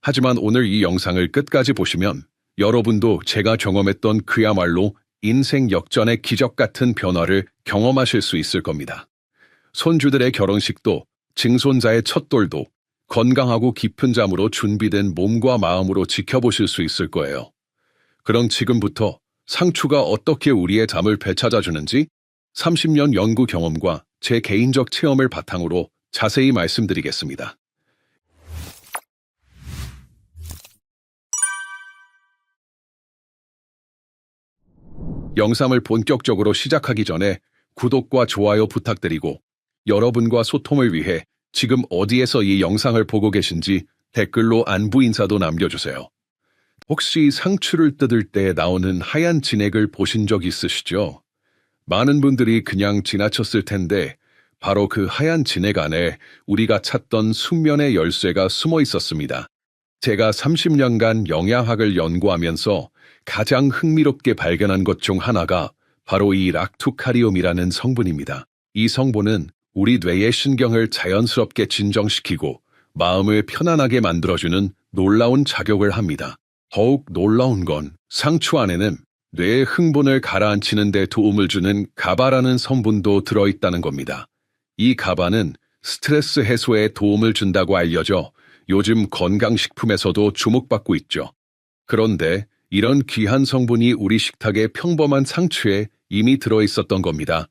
하지만 오늘 이 영상을 끝까지 보시면 여러분도 제가 경험했던 그야말로 인생 역전의 기적 같은 변화를 경험하실 수 있을 겁니다. 손주들의 결혼식도 증손자의 첫돌도 건강하고 깊은 잠으로 준비된 몸과 마음으로 지켜보실 수 있을 거예요. 그럼 지금부터 상추가 어떻게 우리의 잠을 되찾아주는지 30년 연구 경험과 제 개인적 체험을 바탕으로 자세히 말씀드리겠습니다. 영상을 본격적으로 시작하기 전에 구독과 좋아요 부탁드리고 여러분과 소통을 위해 지금 어디에서 이 영상을 보고 계신지 댓글로 안부 인사도 남겨주세요. 혹시 상추를 뜯을 때 나오는 하얀 진액을 보신 적 있으시죠? 많은 분들이 그냥 지나쳤을 텐데 바로 그 하얀 진액 안에 우리가 찾던 숙면의 열쇠가 숨어 있었습니다. 제가 30년간 영양학을 연구하면서 가장 흥미롭게 발견한 것 중 하나가 바로 이 락투카리움이라는 성분입니다. 이 성분은 우리 뇌의 신경을 자연스럽게 진정시키고 마음을 편안하게 만들어주는 놀라운 작용을 합니다. 더욱 놀라운 건 상추 안에는 뇌의 흥분을 가라앉히는 데 도움을 주는 가바라는 성분도 들어있다는 겁니다. 이 가바는 스트레스 해소에 도움을 준다고 알려져 요즘 건강식품에서도 주목받고 있죠. 그런데 이런 귀한 성분이 우리 식탁의 평범한 상추에 이미 들어있었던 겁니다.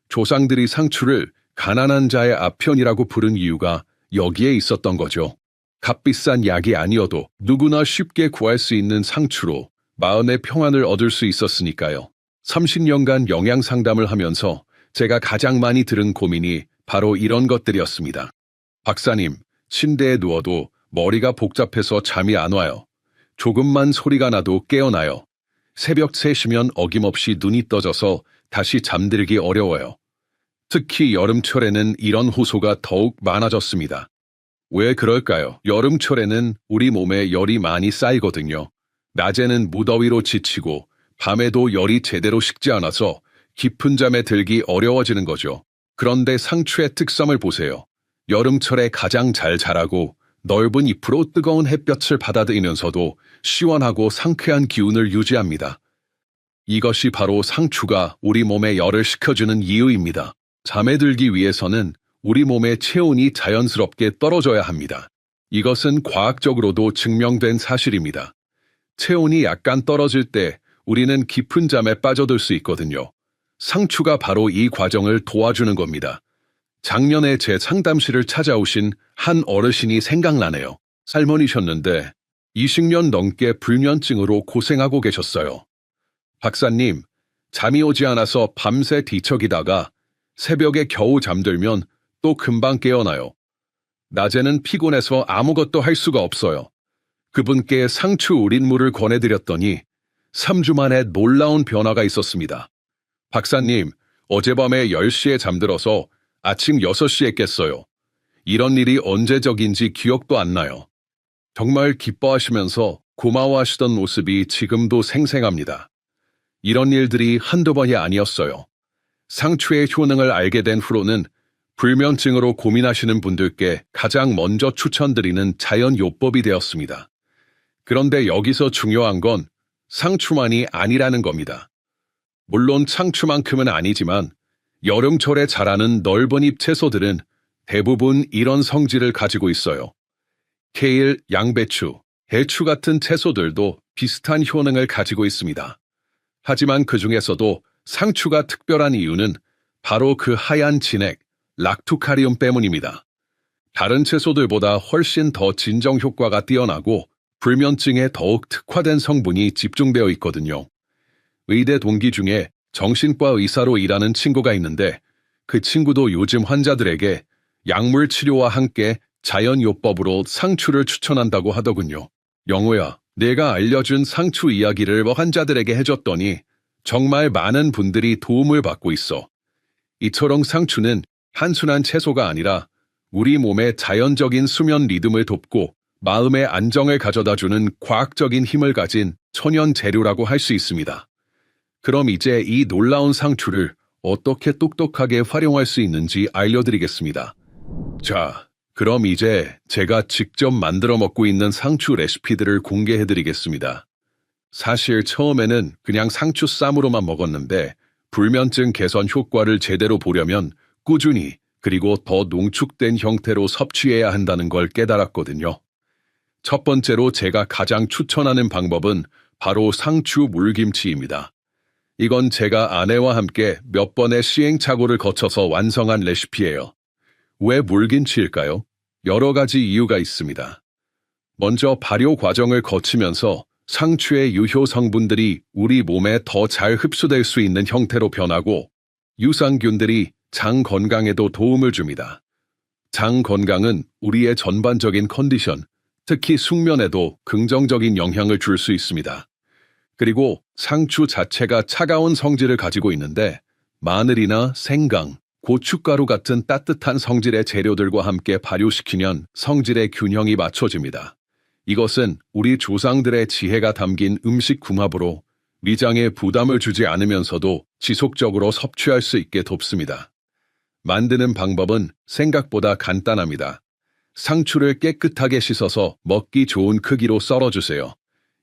조상들이 상추를 가난한 자의 아편이라고 부른 이유가 여기에 있었던 거죠. 값비싼 약이 아니어도 누구나 쉽게 구할 수 있는 상추로 마음의 평안을 얻을 수 있었으니까요. 30년간 영양 상담을 하면서 제가 가장 많이 들은 고민이 바로 이런 것들이었습니다. 박사님, 침대에 누워도 머리가 복잡해서 잠이 안 와요. 조금만 소리가 나도 깨어나요. 새벽 3시면 어김없이 눈이 떠져서 다시 잠들기 어려워요. 특히 여름철에는 이런 호소가 더욱 많아졌습니다. 왜 그럴까요? 여름철에는 우리 몸에 열이 많이 쌓이거든요. 낮에는 무더위로 지치고 밤에도 열이 제대로 식지 않아서 깊은 잠에 들기 어려워지는 거죠. 그런데 상추의 특성을 보세요. 여름철에 가장 잘 자라고 넓은 잎으로 뜨거운 햇볕을 받아들이면서도 시원하고 상쾌한 기운을 유지합니다. 이것이 바로 상추가 우리 몸에 열을 식혀주는 이유입니다. 잠에 들기 위해서는 우리 몸의 체온이 자연스럽게 떨어져야 합니다. 이것은 과학적으로도 증명된 사실입니다. 체온이 약간 떨어질 때 우리는 깊은 잠에 빠져들 수 있거든요. 상추가 바로 이 과정을 도와주는 겁니다. 작년에 제 상담실을 찾아오신 한 어르신이 생각나네요. 할머니셨는데 20년 넘게 불면증으로 고생하고 계셨어요. 박사님, 잠이 오지 않아서 밤새 뒤척이다가 새벽에 겨우 잠들면 또 금방 깨어나요. 낮에는 피곤해서 아무것도 할 수가 없어요. 그분께 상추 우린 물을 권해드렸더니 3주 만에 놀라운 변화가 있었습니다. 박사님, 어젯밤에 10시에 잠들어서 아침 6시에 깼어요. 이런 일이 언제적인지 기억도 안 나요. 정말 기뻐하시면서 고마워하시던 모습이 지금도 생생합니다. 이런 일들이 한두 번이 아니었어요. 상추의 효능을 알게 된 후로는 불면증으로 고민하시는 분들께 가장 먼저 추천드리는 자연요법이 되었습니다. 그런데 여기서 중요한 건 상추만이 아니라는 겁니다. 물론 상추만큼은 아니지만 여름철에 자라는 넓은 잎 채소들은 대부분 이런 성질을 가지고 있어요. 케일, 양배추, 대추 같은 채소들도 비슷한 효능을 가지고 있습니다. 하지만 그 중에서도 상추가 특별한 이유는 바로 그 하얀 진액, 락투카리움 때문입니다. 다른 채소들보다 훨씬 더 진정 효과가 뛰어나고 불면증에 더욱 특화된 성분이 집중되어 있거든요. 의대 동기 중에 정신과 의사로 일하는 친구가 있는데 그 친구도 요즘 환자들에게 약물 치료와 함께 자연요법으로 상추를 추천한다고 하더군요. 영호야, 내가 알려준 상추 이야기를 환자들에게 해줬더니 정말 많은 분들이 도움을 받고 있어. 이처럼 상추는 한순한 채소가 아니라 우리 몸의 자연적인 수면 리듬을 돕고 마음의 안정을 가져다주는 과학적인 힘을 가진 천연 재료라고 할 수 있습니다. 그럼 이제 이 놀라운 상추를 어떻게 똑똑하게 활용할 수 있는지 알려드리겠습니다. 자, 그럼 이제 제가 직접 만들어 먹고 있는 상추 레시피들을 공개해드리겠습니다. 사실 처음에는 그냥 상추 쌈으로만 먹었는데 불면증 개선 효과를 제대로 보려면 꾸준히 그리고 더 농축된 형태로 섭취해야 한다는 걸 깨달았거든요. 첫 번째로 제가 가장 추천하는 방법은 바로 상추 물김치입니다. 이건 제가 아내와 함께 몇 번의 시행착오를 거쳐서 완성한 레시피예요. 왜 물김치일까요? 여러 가지 이유가 있습니다. 먼저 발효 과정을 거치면서 상추의 유효 성분들이 우리 몸에 더 잘 흡수될 수 있는 형태로 변하고 유산균들이 장 건강에도 도움을 줍니다. 장 건강은 우리의 전반적인 컨디션, 특히 숙면에도 긍정적인 영향을 줄 수 있습니다. 그리고 상추 자체가 차가운 성질을 가지고 있는데 마늘이나 생강, 고춧가루 같은 따뜻한 성질의 재료들과 함께 발효시키면 성질의 균형이 맞춰집니다. 이것은 우리 조상들의 지혜가 담긴 음식 궁합으로 위장에 부담을 주지 않으면서도 지속적으로 섭취할 수 있게 돕습니다. 만드는 방법은 생각보다 간단합니다. 상추를 깨끗하게 씻어서 먹기 좋은 크기로 썰어주세요.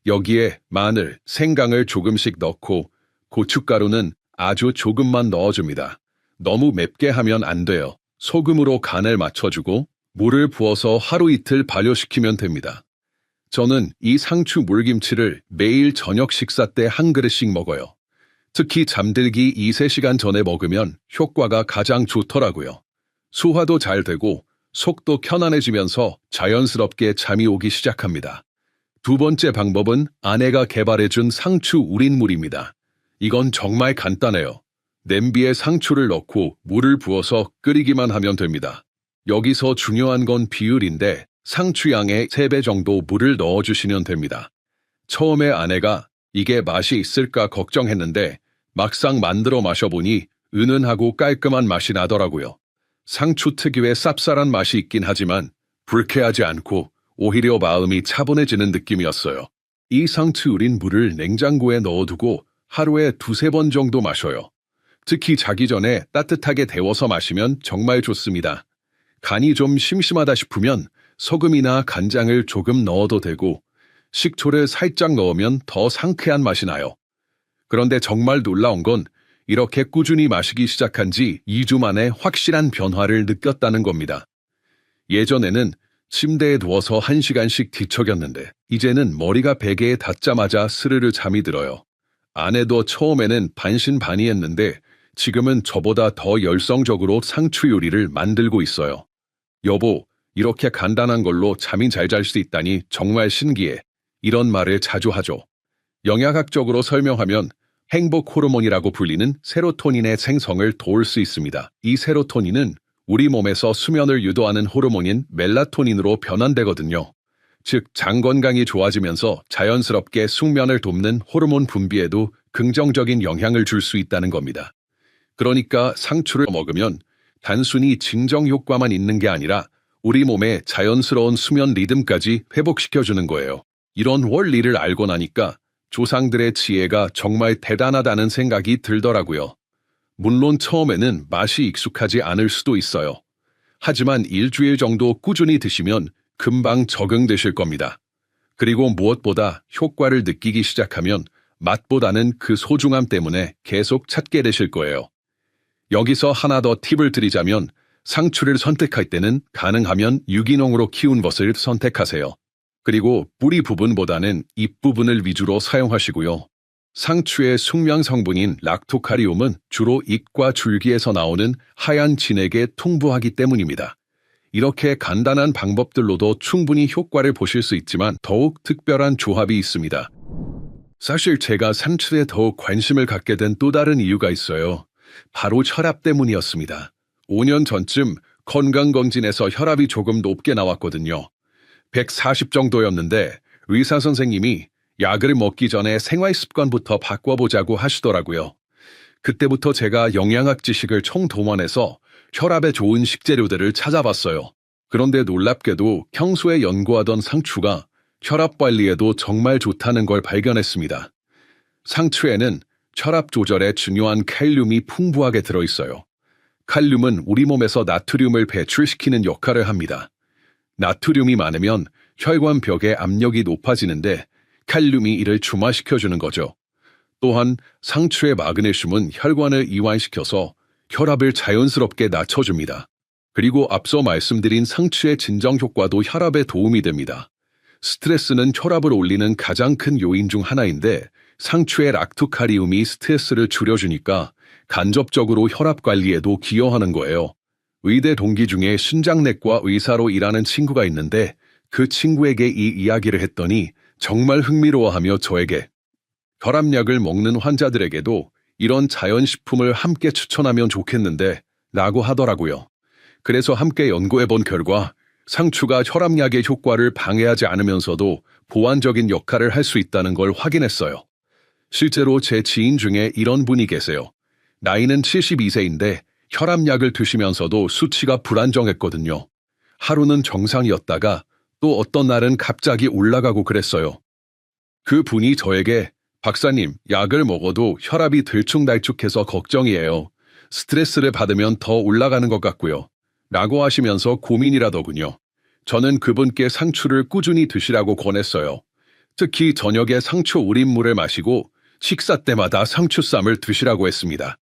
여기에 마늘, 생강을 조금씩 넣고 고춧가루는 아주 조금만 넣어줍니다. 너무 맵게 하면 안 돼요. 소금으로 간을 맞춰주고 물을 부어서 하루 이틀 발효시키면 됩니다. 저는 이 상추 물김치를 매일 저녁 식사 때 한 그릇씩 먹어요. 특히 잠들기 2~3시간 전에 먹으면 효과가 가장 좋더라고요. 소화도 잘 되고 속도 편안해지면서 자연스럽게 잠이 오기 시작합니다. 두 번째 방법은 아내가 개발해준 상추 우린물입니다. 이건 정말 간단해요. 냄비에 상추를 넣고 물을 부어서 끓이기만 하면 됩니다. 여기서 중요한 건 비율인데 상추 양의 3배 정도 물을 넣어주시면 됩니다. 처음에 아내가 이게 맛이 있을까 걱정했는데 막상 만들어 마셔보니 은은하고 깔끔한 맛이 나더라고요. 상추 특유의 쌉쌀한 맛이 있긴 하지만 불쾌하지 않고 오히려 마음이 차분해지는 느낌이었어요. 이 상추 우린 물을 냉장고에 넣어두고 하루에 2~3번 정도 마셔요. 특히 자기 전에 따뜻하게 데워서 마시면 정말 좋습니다. 간이 좀 심심하다 싶으면 소금이나 간장을 조금 넣어도 되고 식초를 살짝 넣으면 더 상쾌한 맛이 나요. 그런데 정말 놀라운 건 이렇게 꾸준히 마시기 시작한 지 2주 만에 확실한 변화를 느꼈다는 겁니다. 예전에는 침대에 누워서 1시간씩 뒤척였는데 이제는 머리가 베개에 닿자마자 스르르 잠이 들어요. 아내도 처음에는 반신반의했는데 지금은 저보다 더 열성적으로 상추 요리를 만들고 있어요. 여보, 이렇게 간단한 걸로 잠이 잘 잘 수 있다니 정말 신기해. 이런 말을 자주 하죠. 영양학적으로 설명하면 행복 호르몬이라고 불리는 세로토닌의 생성을 도울 수 있습니다. 이 세로토닌은 우리 몸에서 수면을 유도하는 호르몬인 멜라토닌으로 변환되거든요. 즉, 장 건강이 좋아지면서 자연스럽게 숙면을 돕는 호르몬 분비에도 긍정적인 영향을 줄 수 있다는 겁니다. 그러니까 상추를 먹으면 단순히 진정 효과만 있는 게 아니라 우리 몸의 자연스러운 수면 리듬까지 회복시켜주는 거예요. 이런 원리를 알고 나니까 조상들의 지혜가 정말 대단하다는 생각이 들더라고요. 물론 처음에는 맛이 익숙하지 않을 수도 있어요. 하지만 일주일 정도 꾸준히 드시면 금방 적응되실 겁니다. 그리고 무엇보다 효과를 느끼기 시작하면 맛보다는 그 소중함 때문에 계속 찾게 되실 거예요. 여기서 하나 더 팁을 드리자면 상추를 선택할 때는 가능하면 유기농으로 키운 것을 선택하세요. 그리고 뿌리 부분보다는 잎 부분을 위주로 사용하시고요. 상추의 숙명 성분인 락토카리움은 주로 잎과 줄기에서 나오는 하얀 진액에 풍부하기 때문입니다. 이렇게 간단한 방법들로도 충분히 효과를 보실 수 있지만 더욱 특별한 조합이 있습니다. 사실 제가 상추에 더욱 관심을 갖게 된 또 다른 이유가 있어요. 바로 혈압 때문이었습니다. 5년 전쯤 건강검진에서 혈압이 조금 높게 나왔거든요. 140 정도였는데 의사 선생님이 약을 먹기 전에 생활 습관부터 바꿔보자고 하시더라고요. 그때부터 제가 영양학 지식을 총동원해서 혈압에 좋은 식재료들을 찾아봤어요. 그런데 놀랍게도 평소에 연구하던 상추가 혈압 관리에도 정말 좋다는 걸 발견했습니다. 상추에는 혈압 조절에 중요한 칼륨이 풍부하게 들어있어요. 칼륨은 우리 몸에서 나트륨을 배출시키는 역할을 합니다. 나트륨이 많으면 혈관벽의 압력이 높아지는데 칼륨이 이를 중화시켜주는 거죠. 또한 상추의 마그네슘은 혈관을 이완시켜서 혈압을 자연스럽게 낮춰줍니다. 그리고 앞서 말씀드린 상추의 진정 효과도 혈압에 도움이 됩니다. 스트레스는 혈압을 올리는 가장 큰 요인 중 하나인데 상추의 락토카리움이 스트레스를 줄여주니까 간접적으로 혈압 관리에도 기여하는 거예요. 의대 동기 중에 신장내과 의사로 일하는 친구가 있는데 그 친구에게 이 이야기를 했더니 정말 흥미로워하며 저에게 혈압약을 먹는 환자들에게도 이런 자연식품을 함께 추천하면 좋겠는데 라고 하더라고요. 그래서 함께 연구해 본 결과 상추가 혈압약의 효과를 방해하지 않으면서도 보완적인 역할을 할 수 있다는 걸 확인했어요. 실제로 제 지인 중에 이런 분이 계세요. 나이는 72세인데 혈압약을 드시면서도 수치가 불안정했거든요. 하루는 정상이었다가 또 어떤 날은 갑자기 올라가고 그랬어요. 그 분이 저에게 박사님, 약을 먹어도 혈압이 들쭉날쭉해서 걱정이에요. 스트레스를 받으면 더 올라가는 것 같고요. 라고 하시면서 고민이라더군요. 저는 그분께 상추를 꾸준히 드시라고 권했어요. 특히 저녁에 상추 우린물을 마시고 식사 때마다 상추쌈을 드시라고 했습니다.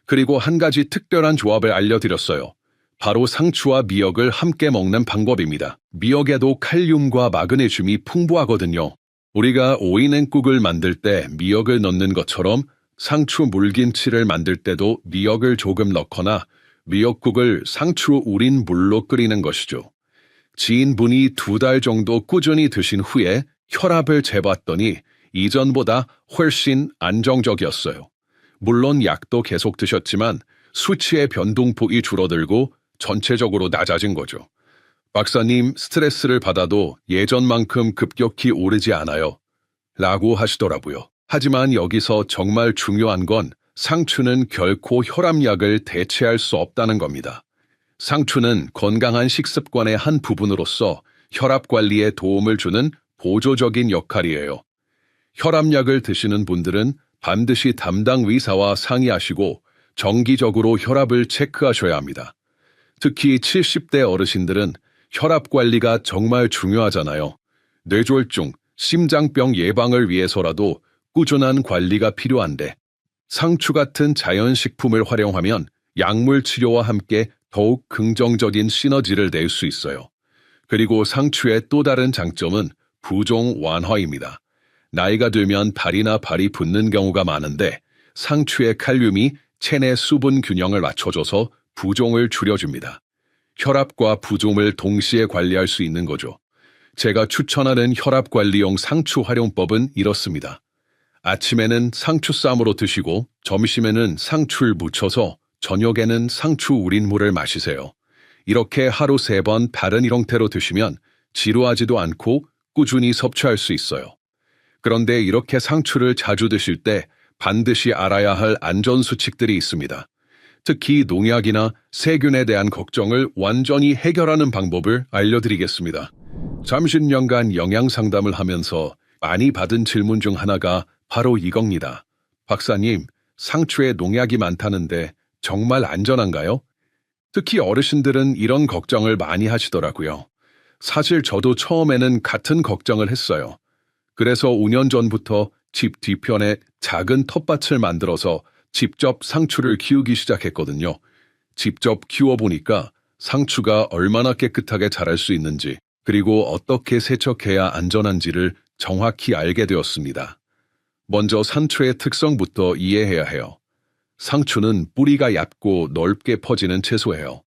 그리고 한 가지 특별한 조합을 알려드렸어요. 바로 상추와 미역을 함께 먹는 방법입니다. 미역에도 칼륨과 마그네슘이 풍부하거든요. 우리가 오이냉국을 만들 때 미역을 넣는 것처럼 상추 물김치를 만들 때도 미역을 조금 넣거나 미역국을 상추 우린 물로 끓이는 것이죠. 지인분이 2달 정도 꾸준히 드신 후에 혈압을 재봤더니 이전보다 훨씬 안정적이었어요. 물론 약도 계속 드셨지만 수치의 변동폭이 줄어들고 전체적으로 낮아진 거죠. 박사님, 스트레스를 받아도 예전만큼 급격히 오르지 않아요. 라고 하시더라고요. 하지만 여기서 정말 중요한 건 상추는 결코 혈압약을 대체할 수 없다는 겁니다. 상추는 건강한 식습관의 한 부분으로서 혈압 관리에 도움을 주는 보조적인 역할이에요. 혈압약을 드시는 분들은 반드시 담당 의사와 상의하시고 정기적으로 혈압을 체크하셔야 합니다. 특히 70대 어르신들은 혈압 관리가 정말 중요하잖아요. 뇌졸중, 심장병 예방을 위해서라도 꾸준한 관리가 필요한데 상추 같은 자연식품을 활용하면 약물 치료와 함께 더욱 긍정적인 시너지를 낼 수 있어요. 그리고 상추의 또 다른 장점은 부종 완화입니다. 나이가 들면 다리나 발이 붓는 경우가 많은데 상추의 칼륨이 체내 수분 균형을 맞춰줘서 부종을 줄여줍니다. 혈압과 부종을 동시에 관리할 수 있는 거죠. 제가 추천하는 혈압 관리용 상추 활용법은 이렇습니다. 아침에는 상추쌈으로 드시고 점심에는 상추를 무쳐서 저녁에는 상추 우린 물을 마시세요. 이렇게 하루 3번 바른 형태로 드시면 지루하지도 않고 꾸준히 섭취할 수 있어요. 그런데 이렇게 상추를 자주 드실 때 반드시 알아야 할 안전수칙들이 있습니다. 특히 농약이나 세균에 대한 걱정을 완전히 해결하는 방법을 알려드리겠습니다. 30년간 영양상담을 하면서 많이 받은 질문 중 하나가 바로 이겁니다. 박사님, 상추에 농약이 많다는데 정말 안전한가요? 특히 어르신들은 이런 걱정을 많이 하시더라고요. 사실 저도 처음에는 같은 걱정을 했어요. 그래서 5년 전부터 집 뒤편에 작은 텃밭을 만들어서 직접 상추를 키우기 시작했거든요. 직접 키워보니까 상추가 얼마나 깨끗하게 자랄 수 있는지, 그리고 어떻게 세척해야 안전한지를 정확히 알게 되었습니다. 먼저 상추의 특성부터 이해해야 해요. 상추는 뿌리가 얕고 넓게 퍼지는 채소예요.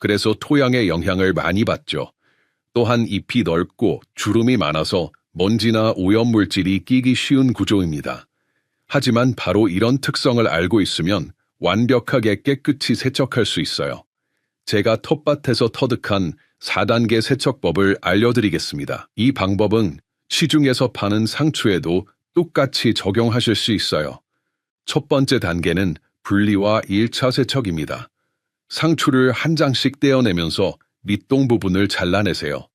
그래서 토양의 영향을 많이 받죠. 또한 잎이 넓고 주름이 많아서 먼지나 오염물질이 끼기 쉬운 구조입니다. 하지만 바로 이런 특성을 알고 있으면 완벽하게 깨끗이 세척할 수 있어요. 제가 텃밭에서 터득한 4단계 세척법을 알려드리겠습니다. 이 방법은 시중에서 파는 상추에도 똑같이 적용하실 수 있어요. 첫 번째 단계는 분리와 1차 세척입니다. 상추를 한 장씩 떼어내면서 밑동 부분을 잘라내세요.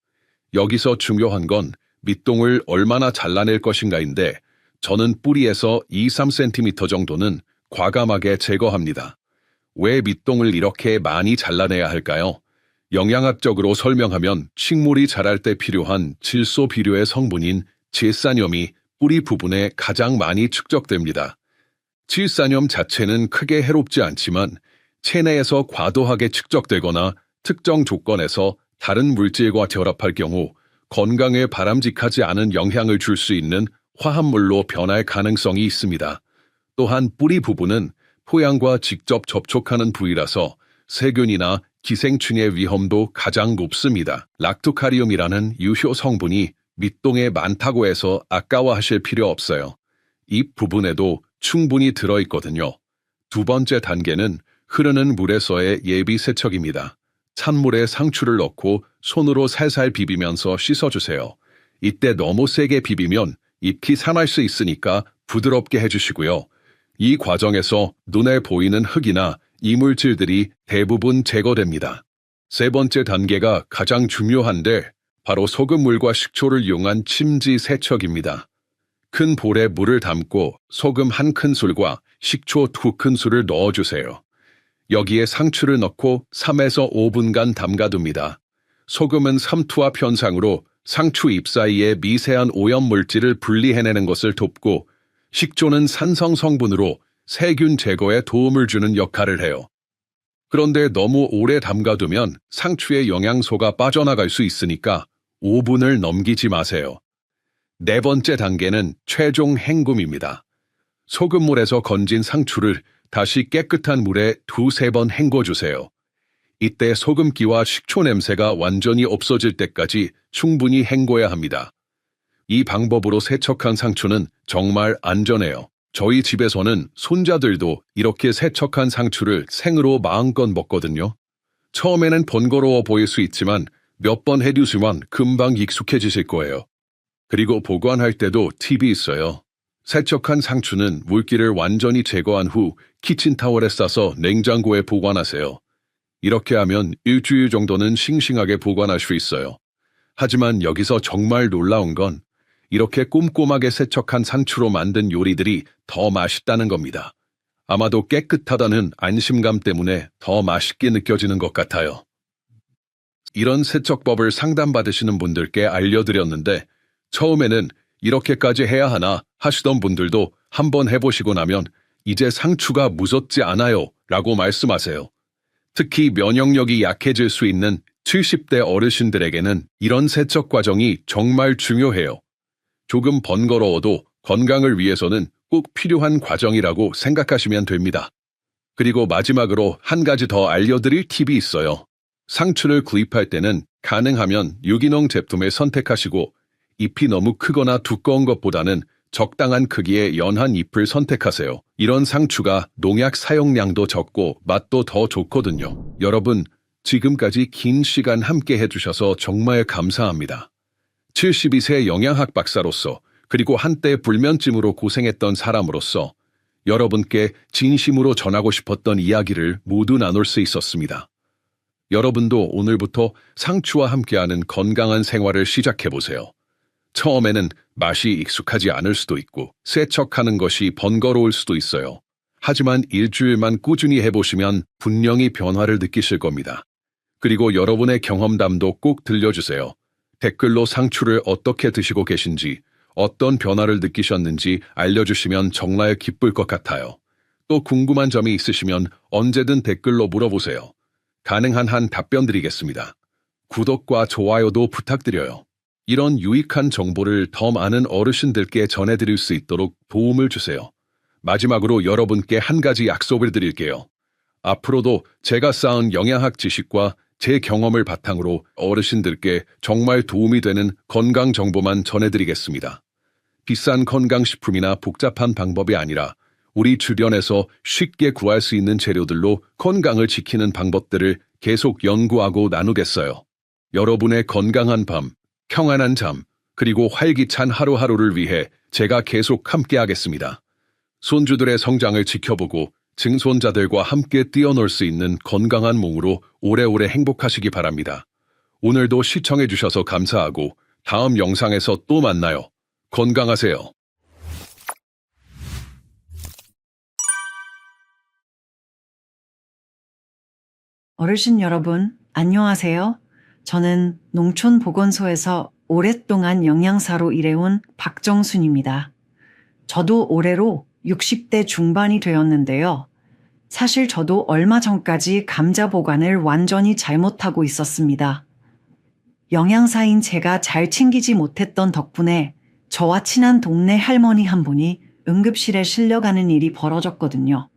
여기서 중요한 건 밑동을 얼마나 잘라낼 것인가인데 저는 뿌리에서 2-3cm 정도는 과감하게 제거합니다. 왜 밑동을 이렇게 많이 잘라내야 할까요? 영양학적으로 설명하면 식물이 자랄 때 필요한 질소 비료의 성분인 질산염이 뿌리 부분에 가장 많이 축적됩니다. 질산염 자체는 크게 해롭지 않지만 체내에서 과도하게 축적되거나 특정 조건에서 다른 물질과 결합할 경우 건강에 바람직하지 않은 영향을 줄 수 있는 화합물로 변할 가능성이 있습니다. 또한 뿌리 부분은 포양과 직접 접촉하는 부위라서 세균이나 기생충의 위험도 가장 높습니다. 락토카리움이라는 유효 성분이 밑동에 많다고 해서 아까워하실 필요 없어요. 이 부분에도 충분히 들어있거든요. 두 번째 단계는 흐르는 물에서의 예비 세척입니다. 찬물에 상추를 넣고 손으로 살살 비비면서 씻어주세요. 이때 너무 세게 비비면 잎이 상할 수 있으니까 부드럽게 해주시고요. 이 과정에서 눈에 보이는 흙이나 이물질들이 대부분 제거됩니다. 세 번째 단계가 가장 중요한데 바로 소금물과 식초를 이용한 침지 세척입니다. 큰 볼에 물을 담고 소금 1큰술과 식초 2큰술을 넣어주세요. 여기에 상추를 넣고 3에서 5분간 담가둡니다. 소금은 삼투압 현상으로 상추 잎 사이에 미세한 오염물질을 분리해내는 것을 돕고 식초는 산성 성분으로 세균 제거에 도움을 주는 역할을 해요. 그런데 너무 오래 담가두면 상추의 영양소가 빠져나갈 수 있으니까 5분을 넘기지 마세요. 네 번째 단계는 최종 헹굼입니다. 소금물에서 건진 상추를 다시 깨끗한 물에 2~3번 헹궈주세요. 이때 소금기와 식초 냄새가 완전히 없어질 때까지 충분히 헹궈야 합니다. 이 방법으로 세척한 상추는 정말 안전해요. 저희 집에서는 손자들도 이렇게 세척한 상추를 생으로 마음껏 먹거든요. 처음에는 번거로워 보일 수 있지만 몇 번 해두시면 금방 익숙해지실 거예요. 그리고 보관할 때도 팁이 있어요. 세척한 상추는 물기를 완전히 제거한 후 키친타월에 싸서 냉장고에 보관하세요. 이렇게 하면 일주일 정도는 싱싱하게 보관할 수 있어요. 하지만 여기서 정말 놀라운 건 이렇게 꼼꼼하게 세척한 상추로 만든 요리들이 더 맛있다는 겁니다. 아마도 깨끗하다는 안심감 때문에 더 맛있게 느껴지는 것 같아요. 이런 세척법을 상담받으시는 분들께 알려드렸는데 처음에는 이렇게까지 해야 하나 하시던 분들도 한번 해보시고 나면 이제 상추가 무섭지 않아요 라고 말씀하세요. 특히 면역력이 약해질 수 있는 70대 어르신들에게는 이런 세척 과정이 정말 중요해요. 조금 번거로워도 건강을 위해서는 꼭 필요한 과정이라고 생각하시면 됩니다. 그리고 마지막으로 한 가지 더 알려드릴 팁이 있어요. 상추를 구입할 때는 가능하면 유기농 제품을 선택하시고 잎이 너무 크거나 두꺼운 것보다는 적당한 크기의 연한 잎을 선택하세요. 이런 상추가 농약 사용량도 적고 맛도 더 좋거든요. 여러분, 지금까지 긴 시간 함께 해주셔서 정말 감사합니다. 72세 영양학 박사로서 그리고 한때 불면증으로 고생했던 사람으로서 여러분께 진심으로 전하고 싶었던 이야기를 모두 나눌 수 있었습니다. 여러분도 오늘부터 상추와 함께하는 건강한 생활을 시작해보세요. 처음에는 맛이 익숙하지 않을 수도 있고 세척하는 것이 번거로울 수도 있어요. 하지만 일주일만 꾸준히 해보시면 분명히 변화를 느끼실 겁니다. 그리고 여러분의 경험담도 꼭 들려주세요. 댓글로 상추를 어떻게 드시고 계신지, 어떤 변화를 느끼셨는지 알려주시면 정말 기쁠 것 같아요. 또 궁금한 점이 있으시면 언제든 댓글로 물어보세요. 가능한 한 답변 드리겠습니다. 구독과 좋아요도 부탁드려요. 이런 유익한 정보를 더 많은 어르신들께 전해드릴 수 있도록 도움을 주세요. 마지막으로 여러분께 한 가지 약속을 드릴게요. 앞으로도 제가 쌓은 영양학 지식과 제 경험을 바탕으로 어르신들께 정말 도움이 되는 건강 정보만 전해드리겠습니다. 비싼 건강식품이나 복잡한 방법이 아니라 우리 주변에서 쉽게 구할 수 있는 재료들로 건강을 지키는 방법들을 계속 연구하고 나누겠어요. 여러분의 건강한 밤, 평안한 잠, 그리고 활기찬 하루하루를 위해 제가 계속 함께하겠습니다. 손주들의 성장을 지켜보고 증손자들과 함께 뛰어놀 수 있는 건강한 몸으로 오래오래 행복하시기 바랍니다. 오늘도 시청해주셔서 감사하고 다음 영상에서 또 만나요. 건강하세요. 어르신 여러분, 안녕하세요. 저는 농촌보건소에서 오랫동안 영양사로 일해온 박정순입니다. 저도 올해로 60대 중반이 되었는데요. 사실 저도 얼마 전까지 감자 보관을 완전히 잘못하고 있었습니다. 영양사인 제가 잘 챙기지 못했던 덕분에 저와 친한 동네 할머니 한 분이 응급실에 실려가는 일이 벌어졌거든요.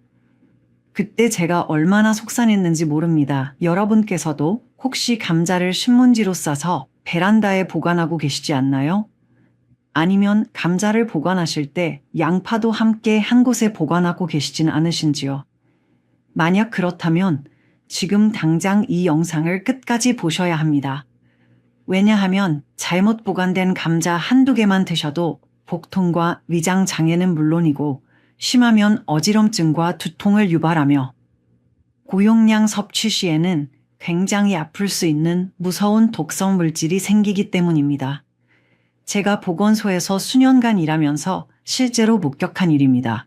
그때 제가 얼마나 속상했는지 모릅니다. 여러분께서도 혹시 감자를 신문지로 싸서 베란다에 보관하고 계시지 않나요? 아니면 감자를 보관하실 때 양파도 함께 한 곳에 보관하고 계시진 않으신지요? 만약 그렇다면 지금 당장 이 영상을 끝까지 보셔야 합니다. 왜냐하면 잘못 보관된 감자 한두 개만 드셔도 복통과 위장 장애는 물론이고 심하면 어지럼증과 두통을 유발하며 고용량 섭취 시에는 굉장히 아플 수 있는 무서운 독성 물질이 생기기 때문입니다. 제가 보건소에서 수년간 일하면서 실제로 목격한 일입니다.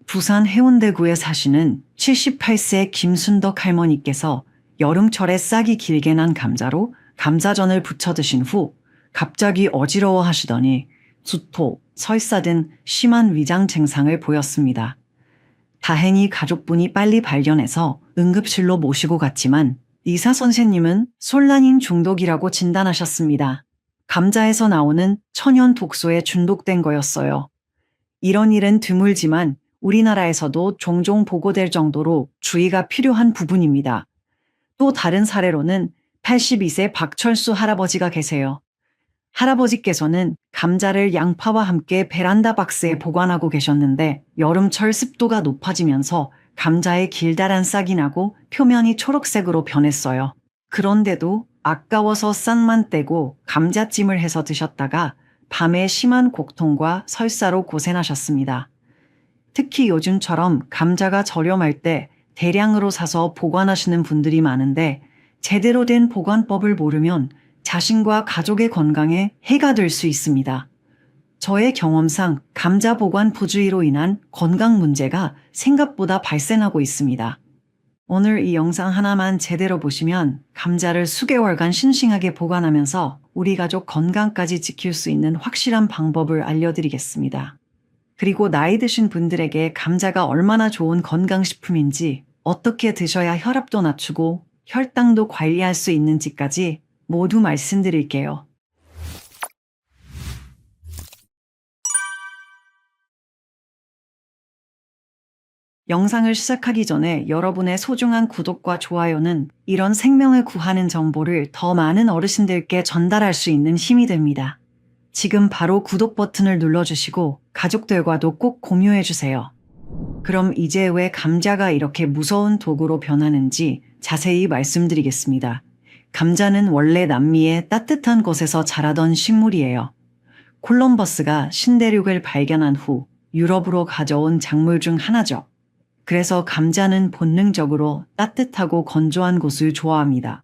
부산 해운대구에 사시는 78세 김순덕 할머니께서 여름철에 싹이 길게 난 감자로 감자전을 부쳐 드신 후 갑자기 어지러워 하시더니 두토, 설사 등 심한 위장 증상을 보였습니다. 다행히 가족분이 빨리 발견해서 응급실로 모시고 갔지만 의사 선생님은 솔라닌 중독이라고 진단하셨습니다. 감자에서 나오는 천연 독소에 중독된 거였어요. 이런 일은 드물지만 우리나라에서도 종종 보고될 정도로 주의가 필요한 부분입니다. 또 다른 사례로는 82세 박철수 할아버지가 계세요. 할아버지께서는 감자를 양파와 함께 베란다 박스에 보관하고 계셨는데 여름철 습도가 높아지면서 감자에 길다란 싹이 나고 표면이 초록색으로 변했어요. 그런데도 아까워서 싹만 떼고 감자찜을 해서 드셨다가 밤에 심한 곡통과 설사로 고생하셨습니다. 특히 요즘처럼 감자가 저렴할 때 대량으로 사서 보관하시는 분들이 많은데 제대로 된 보관법을 모르면 자신과 가족의 건강에 해가 될 수 있습니다. 저의 경험상 감자 보관 부주의로 인한 건강 문제가 생각보다 발생하고 있습니다. 오늘 이 영상 하나만 제대로 보시면 감자를 수개월간 싱싱하게 보관하면서 우리 가족 건강까지 지킬 수 있는 확실한 방법을 알려드리겠습니다. 그리고 나이 드신 분들에게 감자가 얼마나 좋은 건강식품인지, 어떻게 드셔야 혈압도 낮추고 혈당도 관리할 수 있는지까지 모두 말씀드릴게요. 영상을 시작하기 전에 여러분의 소중한 구독과 좋아요는 이런 생명을 구하는 정보를 더 많은 어르신들께 전달할 수 있는 힘이 됩니다. 지금 바로 구독 버튼을 눌러주시고 가족들과도 꼭 공유해주세요. 그럼 이제 왜 감자가 이렇게 무서운 도구로 변하는지 자세히 말씀드리겠습니다. 감자는 원래 남미의 따뜻한 곳에서 자라던 식물이에요. 콜럼버스가 신대륙을 발견한 후 유럽으로 가져온 작물 중 하나죠. 그래서 감자는 본능적으로 따뜻하고 건조한 곳을 좋아합니다.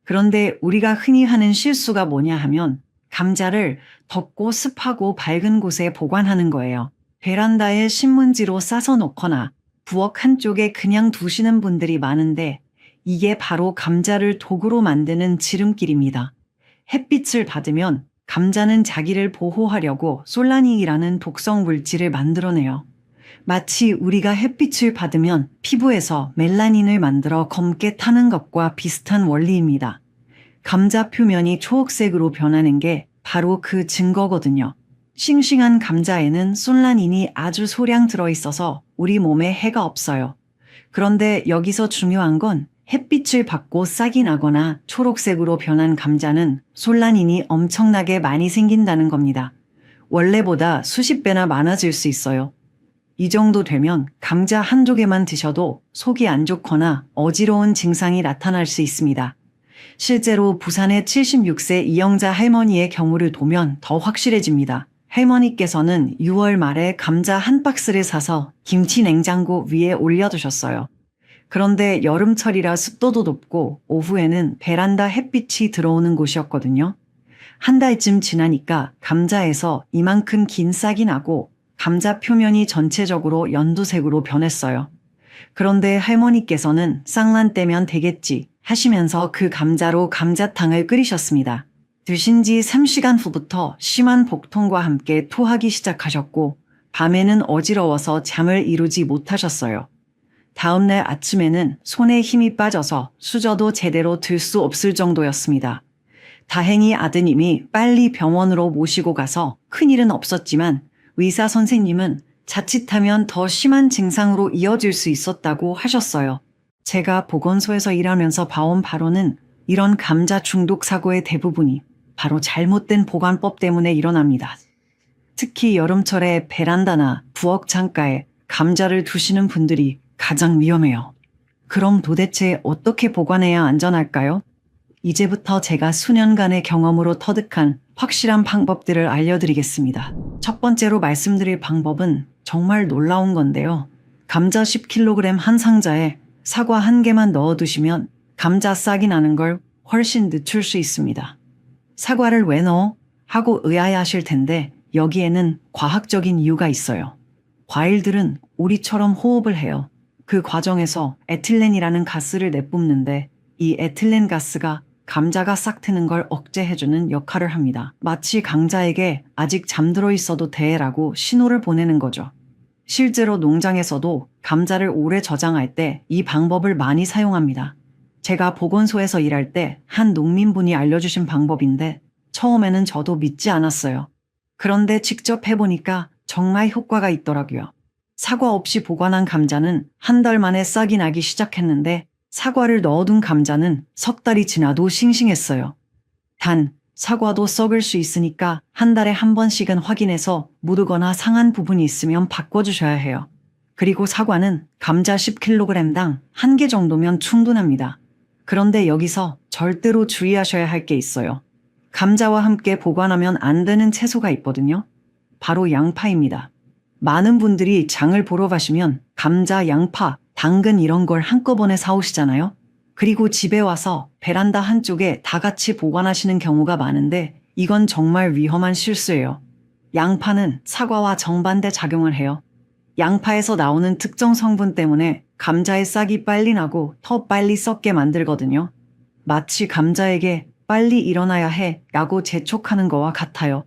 그런데 우리가 흔히 하는 실수가 뭐냐 하면 감자를 덥고 습하고 밝은 곳에 보관하는 거예요. 베란다에 신문지로 싸서 놓거나 부엌 한쪽에 그냥 두시는 분들이 많은데 이게 바로 감자를 독으로 만드는 지름길입니다. 햇빛을 받으면 감자는 자기를 보호하려고 솔라닌이라는 독성 물질을 만들어내요. 마치 우리가 햇빛을 받으면 피부에서 멜라닌을 만들어 검게 타는 것과 비슷한 원리입니다. 감자 표면이 초록색으로 변하는 게 바로 그 증거거든요. 싱싱한 감자에는 솔라닌이 아주 소량 들어있어서 우리 몸에 해가 없어요. 그런데 여기서 중요한 건 햇빛을 받고 싹이 나거나 초록색으로 변한 감자는 솔라닌이 엄청나게 많이 생긴다는 겁니다. 원래보다 수십 배나 많아질 수 있어요. 이 정도 되면 감자 한두 개만 드셔도 속이 안 좋거나 어지러운 증상이 나타날 수 있습니다. 실제로 부산의 76세 이영자 할머니의 경우를 보면 더 확실해집니다. 할머니께서는 6월 말에 감자 한 박스를 사서 김치 냉장고 위에 올려두셨어요. 그런데 여름철이라 습도도 높고 오후에는 베란다 햇빛이 들어오는 곳이었거든요. 한 달쯤 지나니까 감자에서 이만큼 긴 싹이 나고 감자 표면이 전체적으로 연두색으로 변했어요. 그런데 할머니께서는 싹만 떼면 되겠지 하시면서 그 감자로 감자탕을 끓이셨습니다. 드신 지 3시간 후부터 심한 복통과 함께 토하기 시작하셨고 밤에는 어지러워서 잠을 이루지 못하셨어요. 다음날 아침에는 손에 힘이 빠져서 수저도 제대로 들 수 없을 정도였습니다. 다행히 아드님이 빨리 병원으로 모시고 가서 큰일은 없었지만 의사 선생님은 자칫하면 더 심한 증상으로 이어질 수 있었다고 하셨어요. 제가 보건소에서 일하면서 봐온 바로는 이런 감자 중독 사고의 대부분이 바로 잘못된 보관법 때문에 일어납니다. 특히 여름철에 베란다나 부엌 창가에 감자를 두시는 분들이 가장 위험해요. 그럼 도대체 어떻게 보관해야 안전할까요? 이제부터 제가 수년간의 경험으로 터득한 확실한 방법들을 알려드리겠습니다. 첫 번째로 말씀드릴 방법은 정말 놀라운 건데요. 감자 10kg 한 상자에 사과 1개만 넣어두시면 감자 싹이 나는 걸 훨씬 늦출 수 있습니다. 사과를 왜 넣어? 하고 의아해하실 텐데 여기에는 과학적인 이유가 있어요. 과일들은 우리처럼 호흡을 해요. 그 과정에서 에틸렌이라는 가스를 내뿜는데 이 에틸렌 가스가 감자가 싹 트는 걸 억제해주는 역할을 합니다. 마치 강자에게 아직 잠들어 있어도 돼라고 신호를 보내는 거죠. 실제로 농장에서도 감자를 오래 저장할 때 이 방법을 많이 사용합니다. 제가 보건소에서 일할 때 한 농민분이 알려주신 방법인데 처음에는 저도 믿지 않았어요. 그런데 직접 해보니까 정말 효과가 있더라고요. 사과 없이 보관한 감자는 한 달 만에 싹이 나기 시작했는데 사과를 넣어둔 감자는 석 달이 지나도 싱싱했어요. 단, 사과도 썩을 수 있으니까 한 달에 한 번씩은 확인해서 묻거나 상한 부분이 있으면 바꿔주셔야 해요. 그리고 사과는 감자 10kg당 1개 정도면 충분합니다. 그런데 여기서 절대로 주의하셔야 할 게 있어요. 감자와 함께 보관하면 안 되는 채소가 있거든요. 바로 양파입니다. 많은 분들이 장을 보러 가시면 감자, 양파, 당근 이런 걸 한꺼번에 사오시잖아요. 그리고 집에 와서 베란다 한쪽에 다 같이 보관하시는 경우가 많은데 이건 정말 위험한 실수예요. 양파는 사과와 정반대 작용을 해요. 양파에서 나오는 특정 성분 때문에 감자의 싹이 빨리 나고 더 빨리 썩게 만들거든요. 마치 감자에게 빨리 일어나야 해 라고 재촉하는 거와 같아요.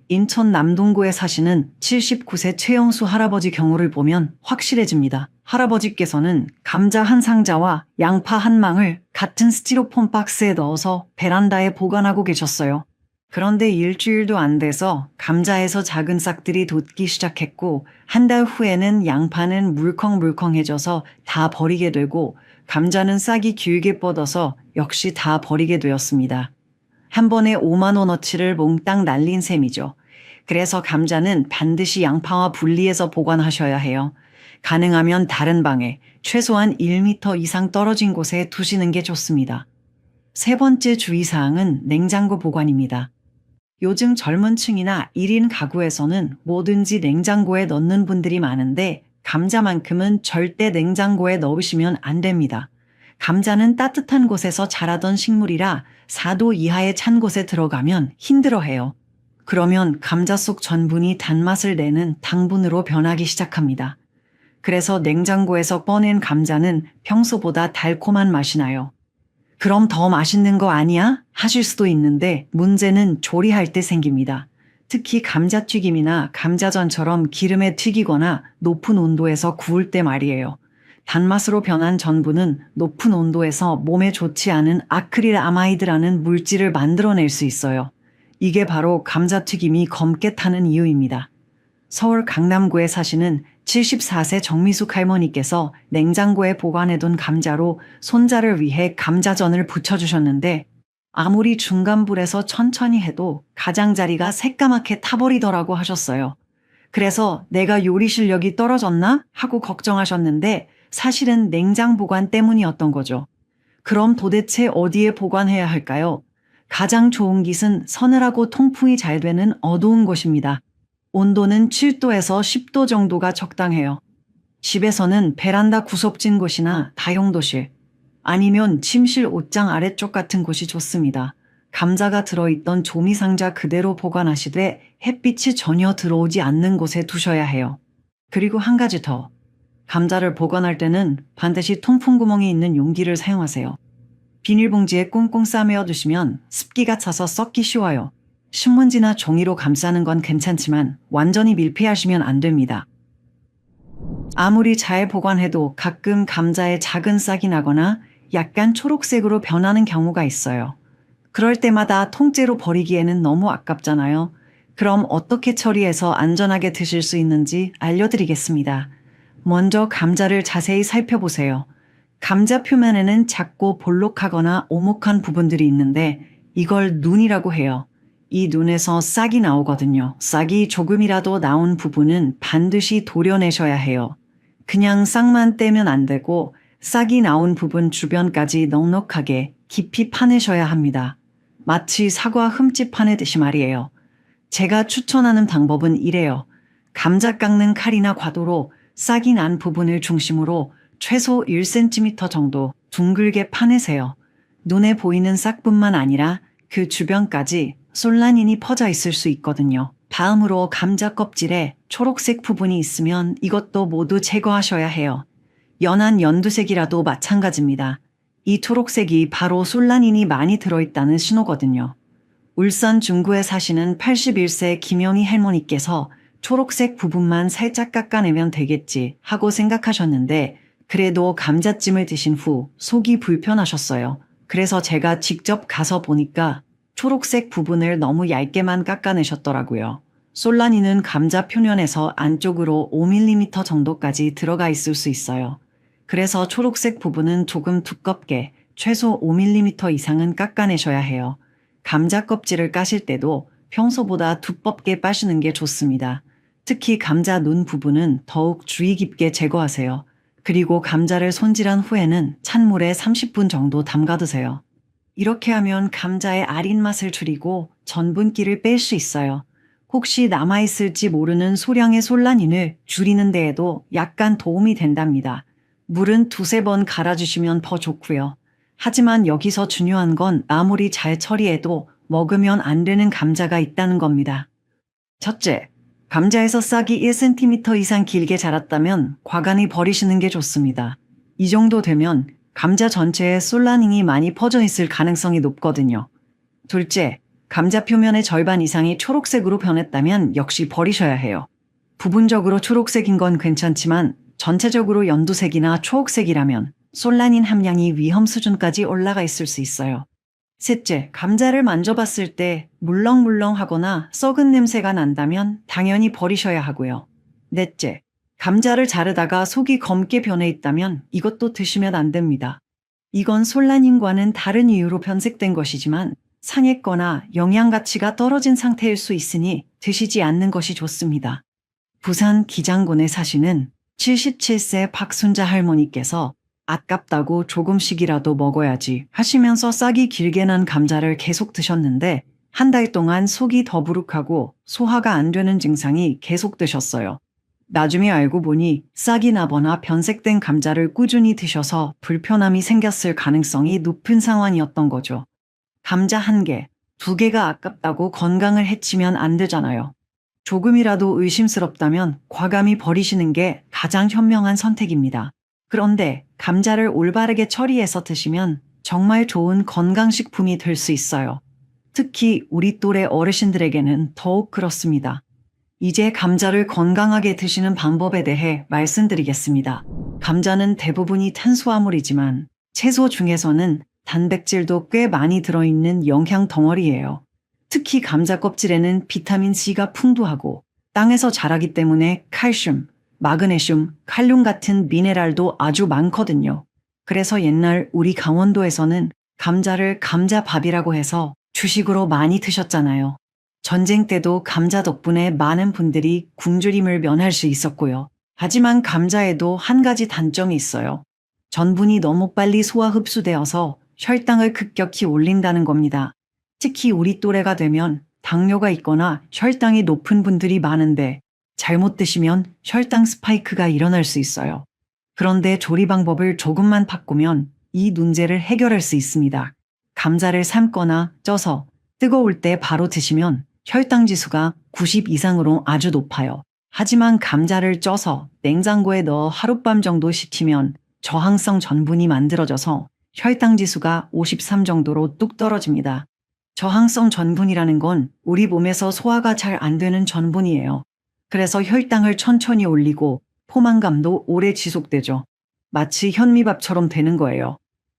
인천 남동구에 사시는 79세 최영수 할아버지 경우를 보면 확실해집니다. 할아버지께서는 감자 한 상자와 양파 한 망을 같은 스티로폼 박스에 넣어서 베란다에 보관하고 계셨어요. 그런데 일주일도 안 돼서 감자에서 작은 싹들이 돋기 시작했고 한 달 후에는 양파는 물컹물컹해져서 다 버리게 되고 감자는 싹이 길게 뻗어서 역시 다 버리게 되었습니다. 한 번에 5만 원어치를 몽땅 날린 셈이죠. 그래서 감자는 반드시 양파와 분리해서 보관하셔야 해요. 가능하면 다른 방에 최소한 1m 이상 떨어진 곳에 두시는 게 좋습니다. 세 번째 주의사항은 냉장고 보관입니다. 요즘 젊은 층이나 1인 가구에서는 뭐든지 냉장고에 넣는 분들이 많은데 감자만큼은 절대 냉장고에 넣으시면 안 됩니다. 감자는 따뜻한 곳에서 자라던 식물이라 4도 이하의 찬 곳에 들어가면 힘들어해요. 그러면 감자 속 전분이 단맛을 내는 당분으로 변하기 시작합니다. 그래서 냉장고에서 꺼낸 감자는 평소보다 달콤한 맛이 나요. 그럼 더 맛있는 거 아니야? 하실 수도 있는데 문제는 조리할 때 생깁니다. 특히 감자튀김이나 감자전처럼 기름에 튀기거나 높은 온도에서 구울 때 말이에요. 단맛으로 변한 전분은 높은 온도에서 몸에 좋지 않은 아크릴아마이드라는 물질을 만들어낼 수 있어요. 이게 바로 감자튀김이 검게 타는 이유입니다. 서울 강남구에 사시는 74세 정미숙 할머니께서 냉장고에 보관해둔 감자로 손자를 위해 감자전을 부쳐주셨는데 아무리 중간불에서 천천히 해도 가장자리가 새까맣게 타버리더라고 하셨어요. 그래서 내가 요리 실력이 떨어졌나? 하고 걱정하셨는데 사실은 냉장 보관 때문이었던 거죠. 그럼 도대체 어디에 보관해야 할까요? 가장 좋은 곳은 서늘하고 통풍이 잘 되는 어두운 곳입니다. 온도는 7도에서 10도 정도가 적당해요. 집에서는 베란다 구석진 곳이나 다용도실, 아니면 침실 옷장 아래쪽 같은 곳이 좋습니다. 감자가 들어있던 조미상자 그대로 보관하시되 햇빛이 전혀 들어오지 않는 곳에 두셔야 해요. 그리고 한 가지 더. 감자를 보관할 때는 반드시 통풍구멍이 있는 용기를 사용하세요. 비닐봉지에 꽁꽁 싸매어 두시면 습기가 차서 썩기 쉬워요. 신문지나 종이로 감싸는 건 괜찮지만 완전히 밀폐하시면 안 됩니다. 아무리 잘 보관해도 가끔 감자에 작은 싹이 나거나 약간 초록색으로 변하는 경우가 있어요. 그럴 때마다 통째로 버리기에는 너무 아깝잖아요. 그럼 어떻게 처리해서 안전하게 드실 수 있는지 알려드리겠습니다. 먼저 감자를 자세히 살펴보세요. 감자 표면에는 작고 볼록하거나 오목한 부분들이 있는데 이걸 눈이라고 해요. 이 눈에서 싹이 나오거든요. 싹이 조금이라도 나온 부분은 반드시 도려내셔야 해요. 그냥 싹만 떼면 안 되고 싹이 나온 부분 주변까지 넉넉하게 깊이 파내셔야 합니다. 마치 사과 흠집 파내듯이 말이에요. 제가 추천하는 방법은 이래요. 감자 깎는 칼이나 과도로 싹이 난 부분을 중심으로 최소 1cm 정도 둥글게 파내세요. 눈에 보이는 싹뿐만 아니라 그 주변까지 솔라닌이 퍼져 있을 수 있거든요. 다음으로 감자 껍질에 초록색 부분이 있으면 이것도 모두 제거하셔야 해요. 연한 연두색이라도 마찬가지입니다. 이 초록색이 바로 솔라닌이 많이 들어있다는 신호거든요. 울산 중구에 사시는 81세 김영희 할머니께서 초록색 부분만 살짝 깎아내면 되겠지 하고 생각하셨는데 그래도 감자찜을 드신 후 속이 불편하셨어요. 그래서 제가 직접 가서 보니까 초록색 부분을 너무 얇게만 깎아내셨더라고요. 솔라닌은 감자 표면에서 안쪽으로 5mm 정도까지 들어가 있을 수 있어요. 그래서 초록색 부분은 조금 두껍게 최소 5mm 이상은 깎아내셔야 해요. 감자 껍질을 까실 때도 평소보다 두껍게 빠시는 게 좋습니다. 특히 감자 눈 부분은 더욱 주의 깊게 제거하세요. 그리고 감자를 손질한 후에는 찬물에 30분 정도 담가두세요. 이렇게 하면 감자의 아린 맛을 줄이고 전분기를 뺄 수 있어요. 혹시 남아있을지 모르는 소량의 솔라닌을 줄이는 데에도 약간 도움이 된답니다. 물은 2-3번 갈아주시면 더 좋고요. 하지만 여기서 중요한 건 아무리 잘 처리해도 먹으면 안 되는 감자가 있다는 겁니다. 첫째, 감자에서 싹이 1cm 이상 길게 자랐다면 과감히 버리시는 게 좋습니다. 이 정도 되면 감자 전체에 솔라닌이 많이 퍼져 있을 가능성이 높거든요. 둘째, 감자 표면의 절반 이상이 초록색으로 변했다면 역시 버리셔야 해요. 부분적으로 초록색인 건 괜찮지만 전체적으로 연두색이나 초록색이라면 솔라닌 함량이 위험 수준까지 올라가 있을 수 있어요. 셋째, 감자를 만져봤을 때 물렁물렁하거나 썩은 냄새가 난다면 당연히 버리셔야 하고요. 넷째, 감자를 자르다가 속이 검게 변해 있다면 이것도 드시면 안 됩니다. 이건 솔라닌과는 다른 이유로 변색된 것이지만 상했거나 영양 가치가 떨어진 상태일 수 있으니 드시지 않는 것이 좋습니다. 부산 기장군에 사시는 77세 박순자 할머니께서 아깝다고 조금씩이라도 먹어야지 하시면서 싹이 길게 난 감자를 계속 드셨는데 한 달 동안 속이 더부룩하고 소화가 안 되는 증상이 계속되셨어요. 나중에 알고 보니 싹이 나거나 변색된 감자를 꾸준히 드셔서 불편함이 생겼을 가능성이 높은 상황이었던 거죠. 감자 1개, 2개가 아깝다고 건강을 해치면 안 되잖아요. 조금이라도 의심스럽다면 과감히 버리시는 게 가장 현명한 선택입니다. 그런데 감자를 올바르게 처리해서 드시면 정말 좋은 건강식품이 될 수 있어요. 특히 우리 또래 어르신들에게는 더욱 그렇습니다. 이제 감자를 건강하게 드시는 방법에 대해 말씀드리겠습니다. 감자는 대부분이 탄수화물이지만 채소 중에서는 단백질도 꽤 많이 들어있는 영양 덩어리예요. 특히 감자 껍질에는 비타민C가 풍부하고 땅에서 자라기 때문에 칼슘, 마그네슘, 칼륨 같은 미네랄도 아주 많거든요. 그래서 옛날 우리 강원도에서는 감자를 감자밥이라고 해서 주식으로 많이 드셨잖아요. 전쟁 때도 감자 덕분에 많은 분들이 굶주림을 면할 수 있었고요. 하지만 감자에도 한 가지 단점이 있어요. 전분이 너무 빨리 소화 흡수되어서 혈당을 급격히 올린다는 겁니다. 특히 우리 또래가 되면 당뇨가 있거나 혈당이 높은 분들이 많은데 잘못 드시면 혈당 스파이크가 일어날 수 있어요. 그런데 조리 방법을 조금만 바꾸면 이 문제를 해결할 수 있습니다. 감자를 삶거나 쪄서 뜨거울 때 바로 드시면 혈당 지수가 90 이상으로 아주 높아요. 하지만 감자를 쪄서 냉장고에 넣어 하룻밤 정도 식히면 저항성 전분이 만들어져서 혈당 지수가 53 정도로 뚝 떨어집니다. 저항성 전분이라는 건 우리 몸에서 소화가 잘 안 되는 전분이에요. 그래서 혈당을 천천히 올리고 포만감도 오래 지속되죠. 마치 현미밥처럼 되는 거예요.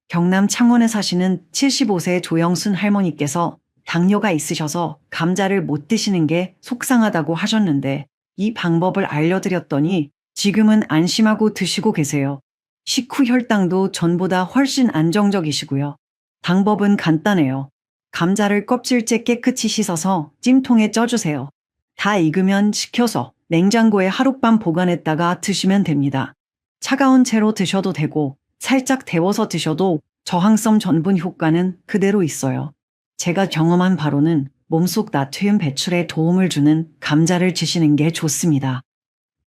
경남 창원에 사시는 75세 조영순 할머니께서 당뇨가 있으셔서 감자를 못 드시는 게 속상하다고 하셨는데 이 방법을 알려드렸더니 지금은 안심하고 드시고 계세요. 식후 혈당도 전보다 훨씬 안정적이시고요. 방법은 간단해요. 감자를 껍질째 깨끗이 씻어서 찜통에 쪄주세요. 다 익으면 식혀서 냉장고에 하룻밤 보관했다가 드시면 됩니다. 차가운 채로 드셔도 되고 살짝 데워서 드셔도 저항성 전분 효과는 그대로 있어요. 제가 경험한 바로는 몸속 나트륨 배출에 도움을 주는 감자를 드시는 게 좋습니다.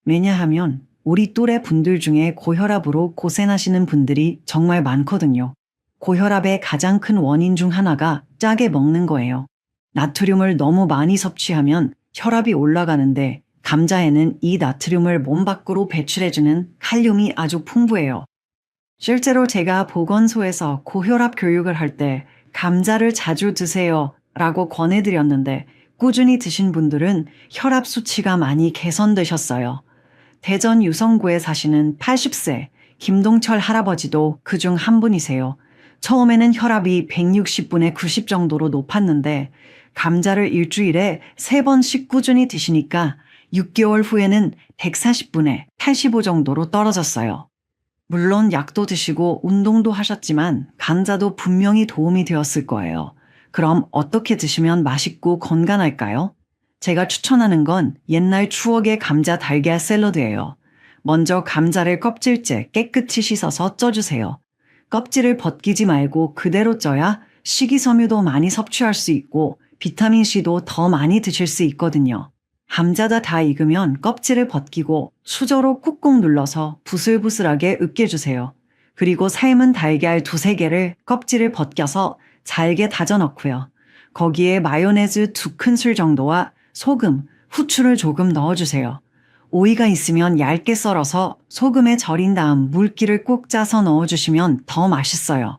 왜냐하면 우리 또래 분들 중에 고혈압으로 고생하시는 분들이 정말 많거든요. 고혈압의 가장 큰 원인 중 하나가 짜게 먹는 거예요. 나트륨을 너무 많이 섭취하면 혈압이 올라가는데 감자에는 이 나트륨을 몸 밖으로 배출해주는 칼륨이 아주 풍부해요. 실제로 제가 보건소에서 고혈압 교육을 할 때 감자를 자주 드세요 라고 권해드렸는데 꾸준히 드신 분들은 혈압 수치가 많이 개선되셨어요. 대전 유성구에 사시는 80세 김동철 할아버지도 그중 한 분이세요. 처음에는 혈압이 160분에 90 정도로 높았는데 감자를 일주일에 3번씩 꾸준히 드시니까 6개월 후에는 140분에 85 정도로 떨어졌어요. 물론 약도 드시고 운동도 하셨지만 감자도 분명히 도움이 되었을 거예요. 그럼 어떻게 드시면 맛있고 건강할까요? 제가 추천하는 건 옛날 추억의 감자 달걀 샐러드예요. 먼저 감자를 껍질째 깨끗이 씻어서 쪄주세요. 껍질을 벗기지 말고 그대로 쪄야 식이섬유도 많이 섭취할 수 있고 비타민C도 더 많이 드실 수 있거든요. 감자가 다 익으면 껍질을 벗기고 수저로 꾹꾹 눌러서 부슬부슬하게 으깨주세요. 그리고 삶은 달걀 2-3개를 껍질을 벗겨서 잘게 다져 넣고요. 거기에 마요네즈 2큰술 정도와 소금, 후추를 조금 넣어주세요. 오이가 있으면 얇게 썰어서 소금에 절인 다음 물기를 꼭 짜서 넣어주시면 더 맛있어요.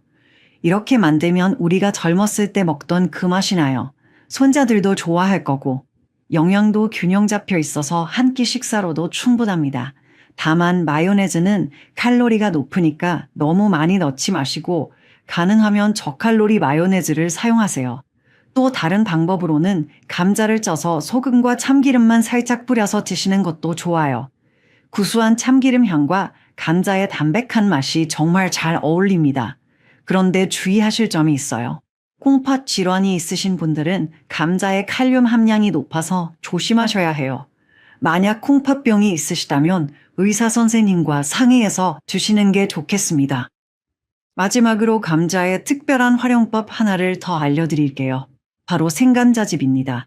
이렇게 만들면 우리가 젊었을 때 먹던 그 맛이 나요. 손자들도 좋아할 거고 영양도 균형 잡혀 있어서 한 끼 식사로도 충분합니다. 다만 마요네즈는 칼로리가 높으니까 너무 많이 넣지 마시고 가능하면 저칼로리 마요네즈를 사용하세요. 또 다른 방법으로는 감자를 쪄서 소금과 참기름만 살짝 뿌려서 드시는 것도 좋아요. 구수한 참기름 향과 감자의 담백한 맛이 정말 잘 어울립니다. 그런데 주의하실 점이 있어요. 콩팥 질환이 있으신 분들은 감자의 칼륨 함량이 높아서 조심하셔야 해요. 만약 콩팥병이 있으시다면 의사 선생님과 상의해서 드시는 게 좋겠습니다. 마지막으로 감자의 특별한 활용법 하나를 더 알려드릴게요. 바로 생감자즙입니다.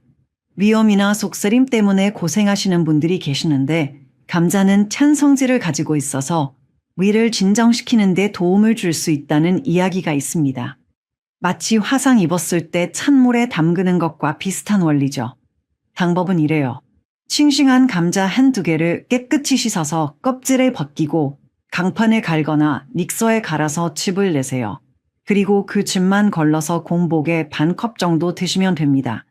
위염이나 속쓰림 때문에 고생하시는 분들이 계시는데 감자는 찬성질을 가지고 있어서 위를 진정시키는 데 도움을 줄 수 있다는 이야기가 있습니다. 마치 화상 입었을 때 찬물에 담그는 것과 비슷한 원리죠. 방법은 이래요. 싱싱한 감자 1-2개를 깨끗이 씻어서 껍질을 벗기고 강판에 갈거나 믹서에 갈아서 즙을 내세요. 그리고 그 즙만 걸러서 공복에 반컵 정도 드시면 됩니다.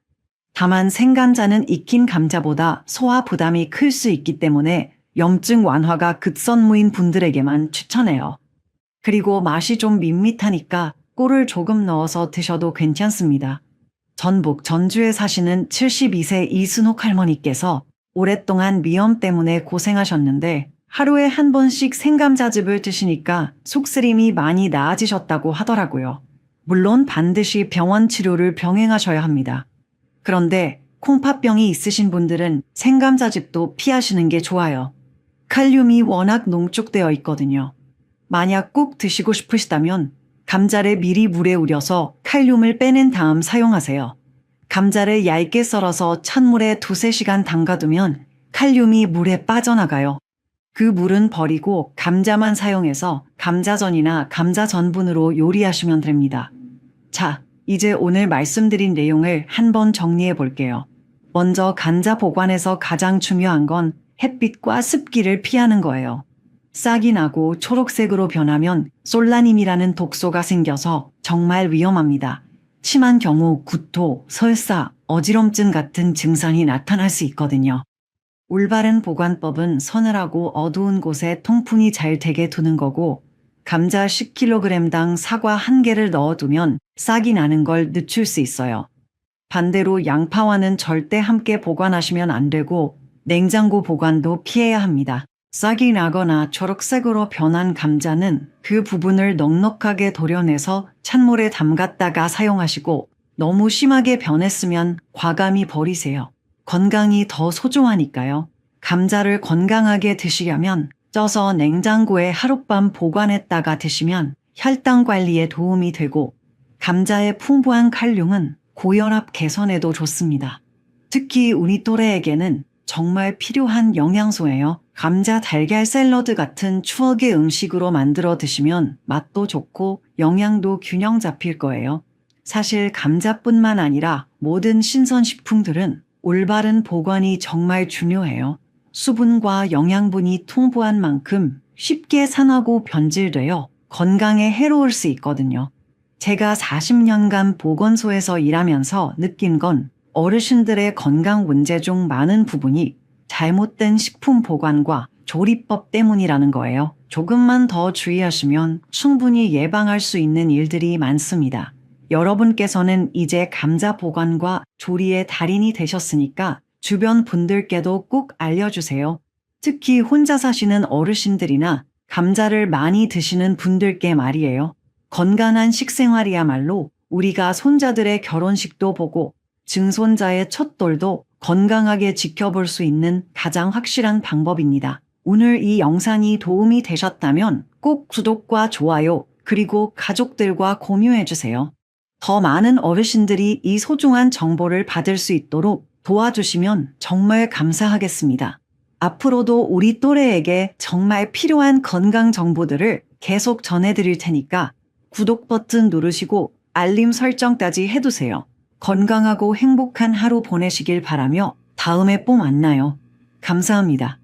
다만 생감자는 익힌 감자보다 소화 부담이 클 수 있기 때문에 염증 완화가 급선무인 분들에게만 추천해요. 그리고 맛이 좀 밋밋하니까 꿀을 조금 넣어서 드셔도 괜찮습니다. 전북 전주에 사시는 72세 이순옥 할머니께서 오랫동안 위염 때문에 고생하셨는데 하루에 한 번씩 생감자즙을 드시니까 속쓰림이 많이 나아지셨다고 하더라고요. 물론 반드시 병원 치료를 병행하셔야 합니다. 그런데 콩팥병이 있으신 분들은 생감자즙도 피하시는 게 좋아요. 칼륨이 워낙 농축되어 있거든요. 만약 꼭 드시고 싶으시다면 감자를 미리 물에 우려서 칼륨을 빼낸 다음 사용하세요. 감자를 얇게 썰어서 찬물에 2-3시간 담가두면 칼륨이 물에 빠져나가요. 그 물은 버리고 감자만 사용해서 감자전이나 감자전분으로 요리하시면 됩니다. 자, 이제 오늘 말씀드린 내용을 한번 정리해 볼게요. 먼저 감자 보관에서 가장 중요한 건 햇빛과 습기를 피하는 거예요. 싹이 나고 초록색으로 변하면 솔라님이라는 독소가 생겨서 정말 위험합니다. 심한 경우 구토, 설사, 어지럼증 같은 증상이 나타날 수 있거든요. 올바른 보관법은 서늘하고 어두운 곳에 통풍이 잘 되게 두는 거고 감자 10kg당 사과 1개를 넣어두면 싹이 나는 걸 늦출 수 있어요. 반대로 양파와는 절대 함께 보관하시면 안 되고 냉장고 보관도 피해야 합니다. 싹이 나거나 초록색으로 변한 감자는 그 부분을 넉넉하게 도려내서 찬물에 담갔다가 사용하시고 너무 심하게 변했으면 과감히 버리세요. 건강이 더 소중하니까요. 감자를 건강하게 드시려면 쪄서 냉장고에 하룻밤 보관했다가 드시면 혈당 관리에 도움이 되고 감자의 풍부한 칼륨은 고혈압 개선에도 좋습니다. 특히 우리 또래에게는 정말 필요한 영양소예요. 감자 달걀 샐러드 같은 추억의 음식으로 만들어 드시면 맛도 좋고 영양도 균형 잡힐 거예요. 사실 감자뿐만 아니라 모든 신선식품들은 올바른 보관이 정말 중요해요. 수분과 영양분이 풍부한 만큼 쉽게 상하고 변질되어 건강에 해로울 수 있거든요. 제가 40년간 보건소에서 일하면서 느낀 건 어르신들의 건강 문제 중 많은 부분이 잘못된 식품 보관과 조리법 때문이라는 거예요. 조금만 더 주의하시면 충분히 예방할 수 있는 일들이 많습니다. 여러분께서는 이제 감자 보관과 조리의 달인이 되셨으니까 주변 분들께도 꼭 알려주세요. 특히 혼자 사시는 어르신들이나 감자를 많이 드시는 분들께 말이에요. 건강한 식생활이야말로 우리가 손자들의 결혼식도 보고 증손자의 첫 돌도 건강하게 지켜볼 수 있는 가장 확실한 방법입니다. 오늘 이 영상이 도움이 되셨다면 꼭 구독과 좋아요 그리고 가족들과 공유해주세요. 더 많은 어르신들이 이 소중한 정보를 받을 수 있도록 도와주시면 정말 감사하겠습니다. 앞으로도 우리 또래에게 정말 필요한 건강 정보들을 계속 전해드릴 테니까 구독 버튼 누르시고 알림 설정까지 해두세요. 건강하고 행복한 하루 보내시길 바라며 다음에 또 만나요. 감사합니다.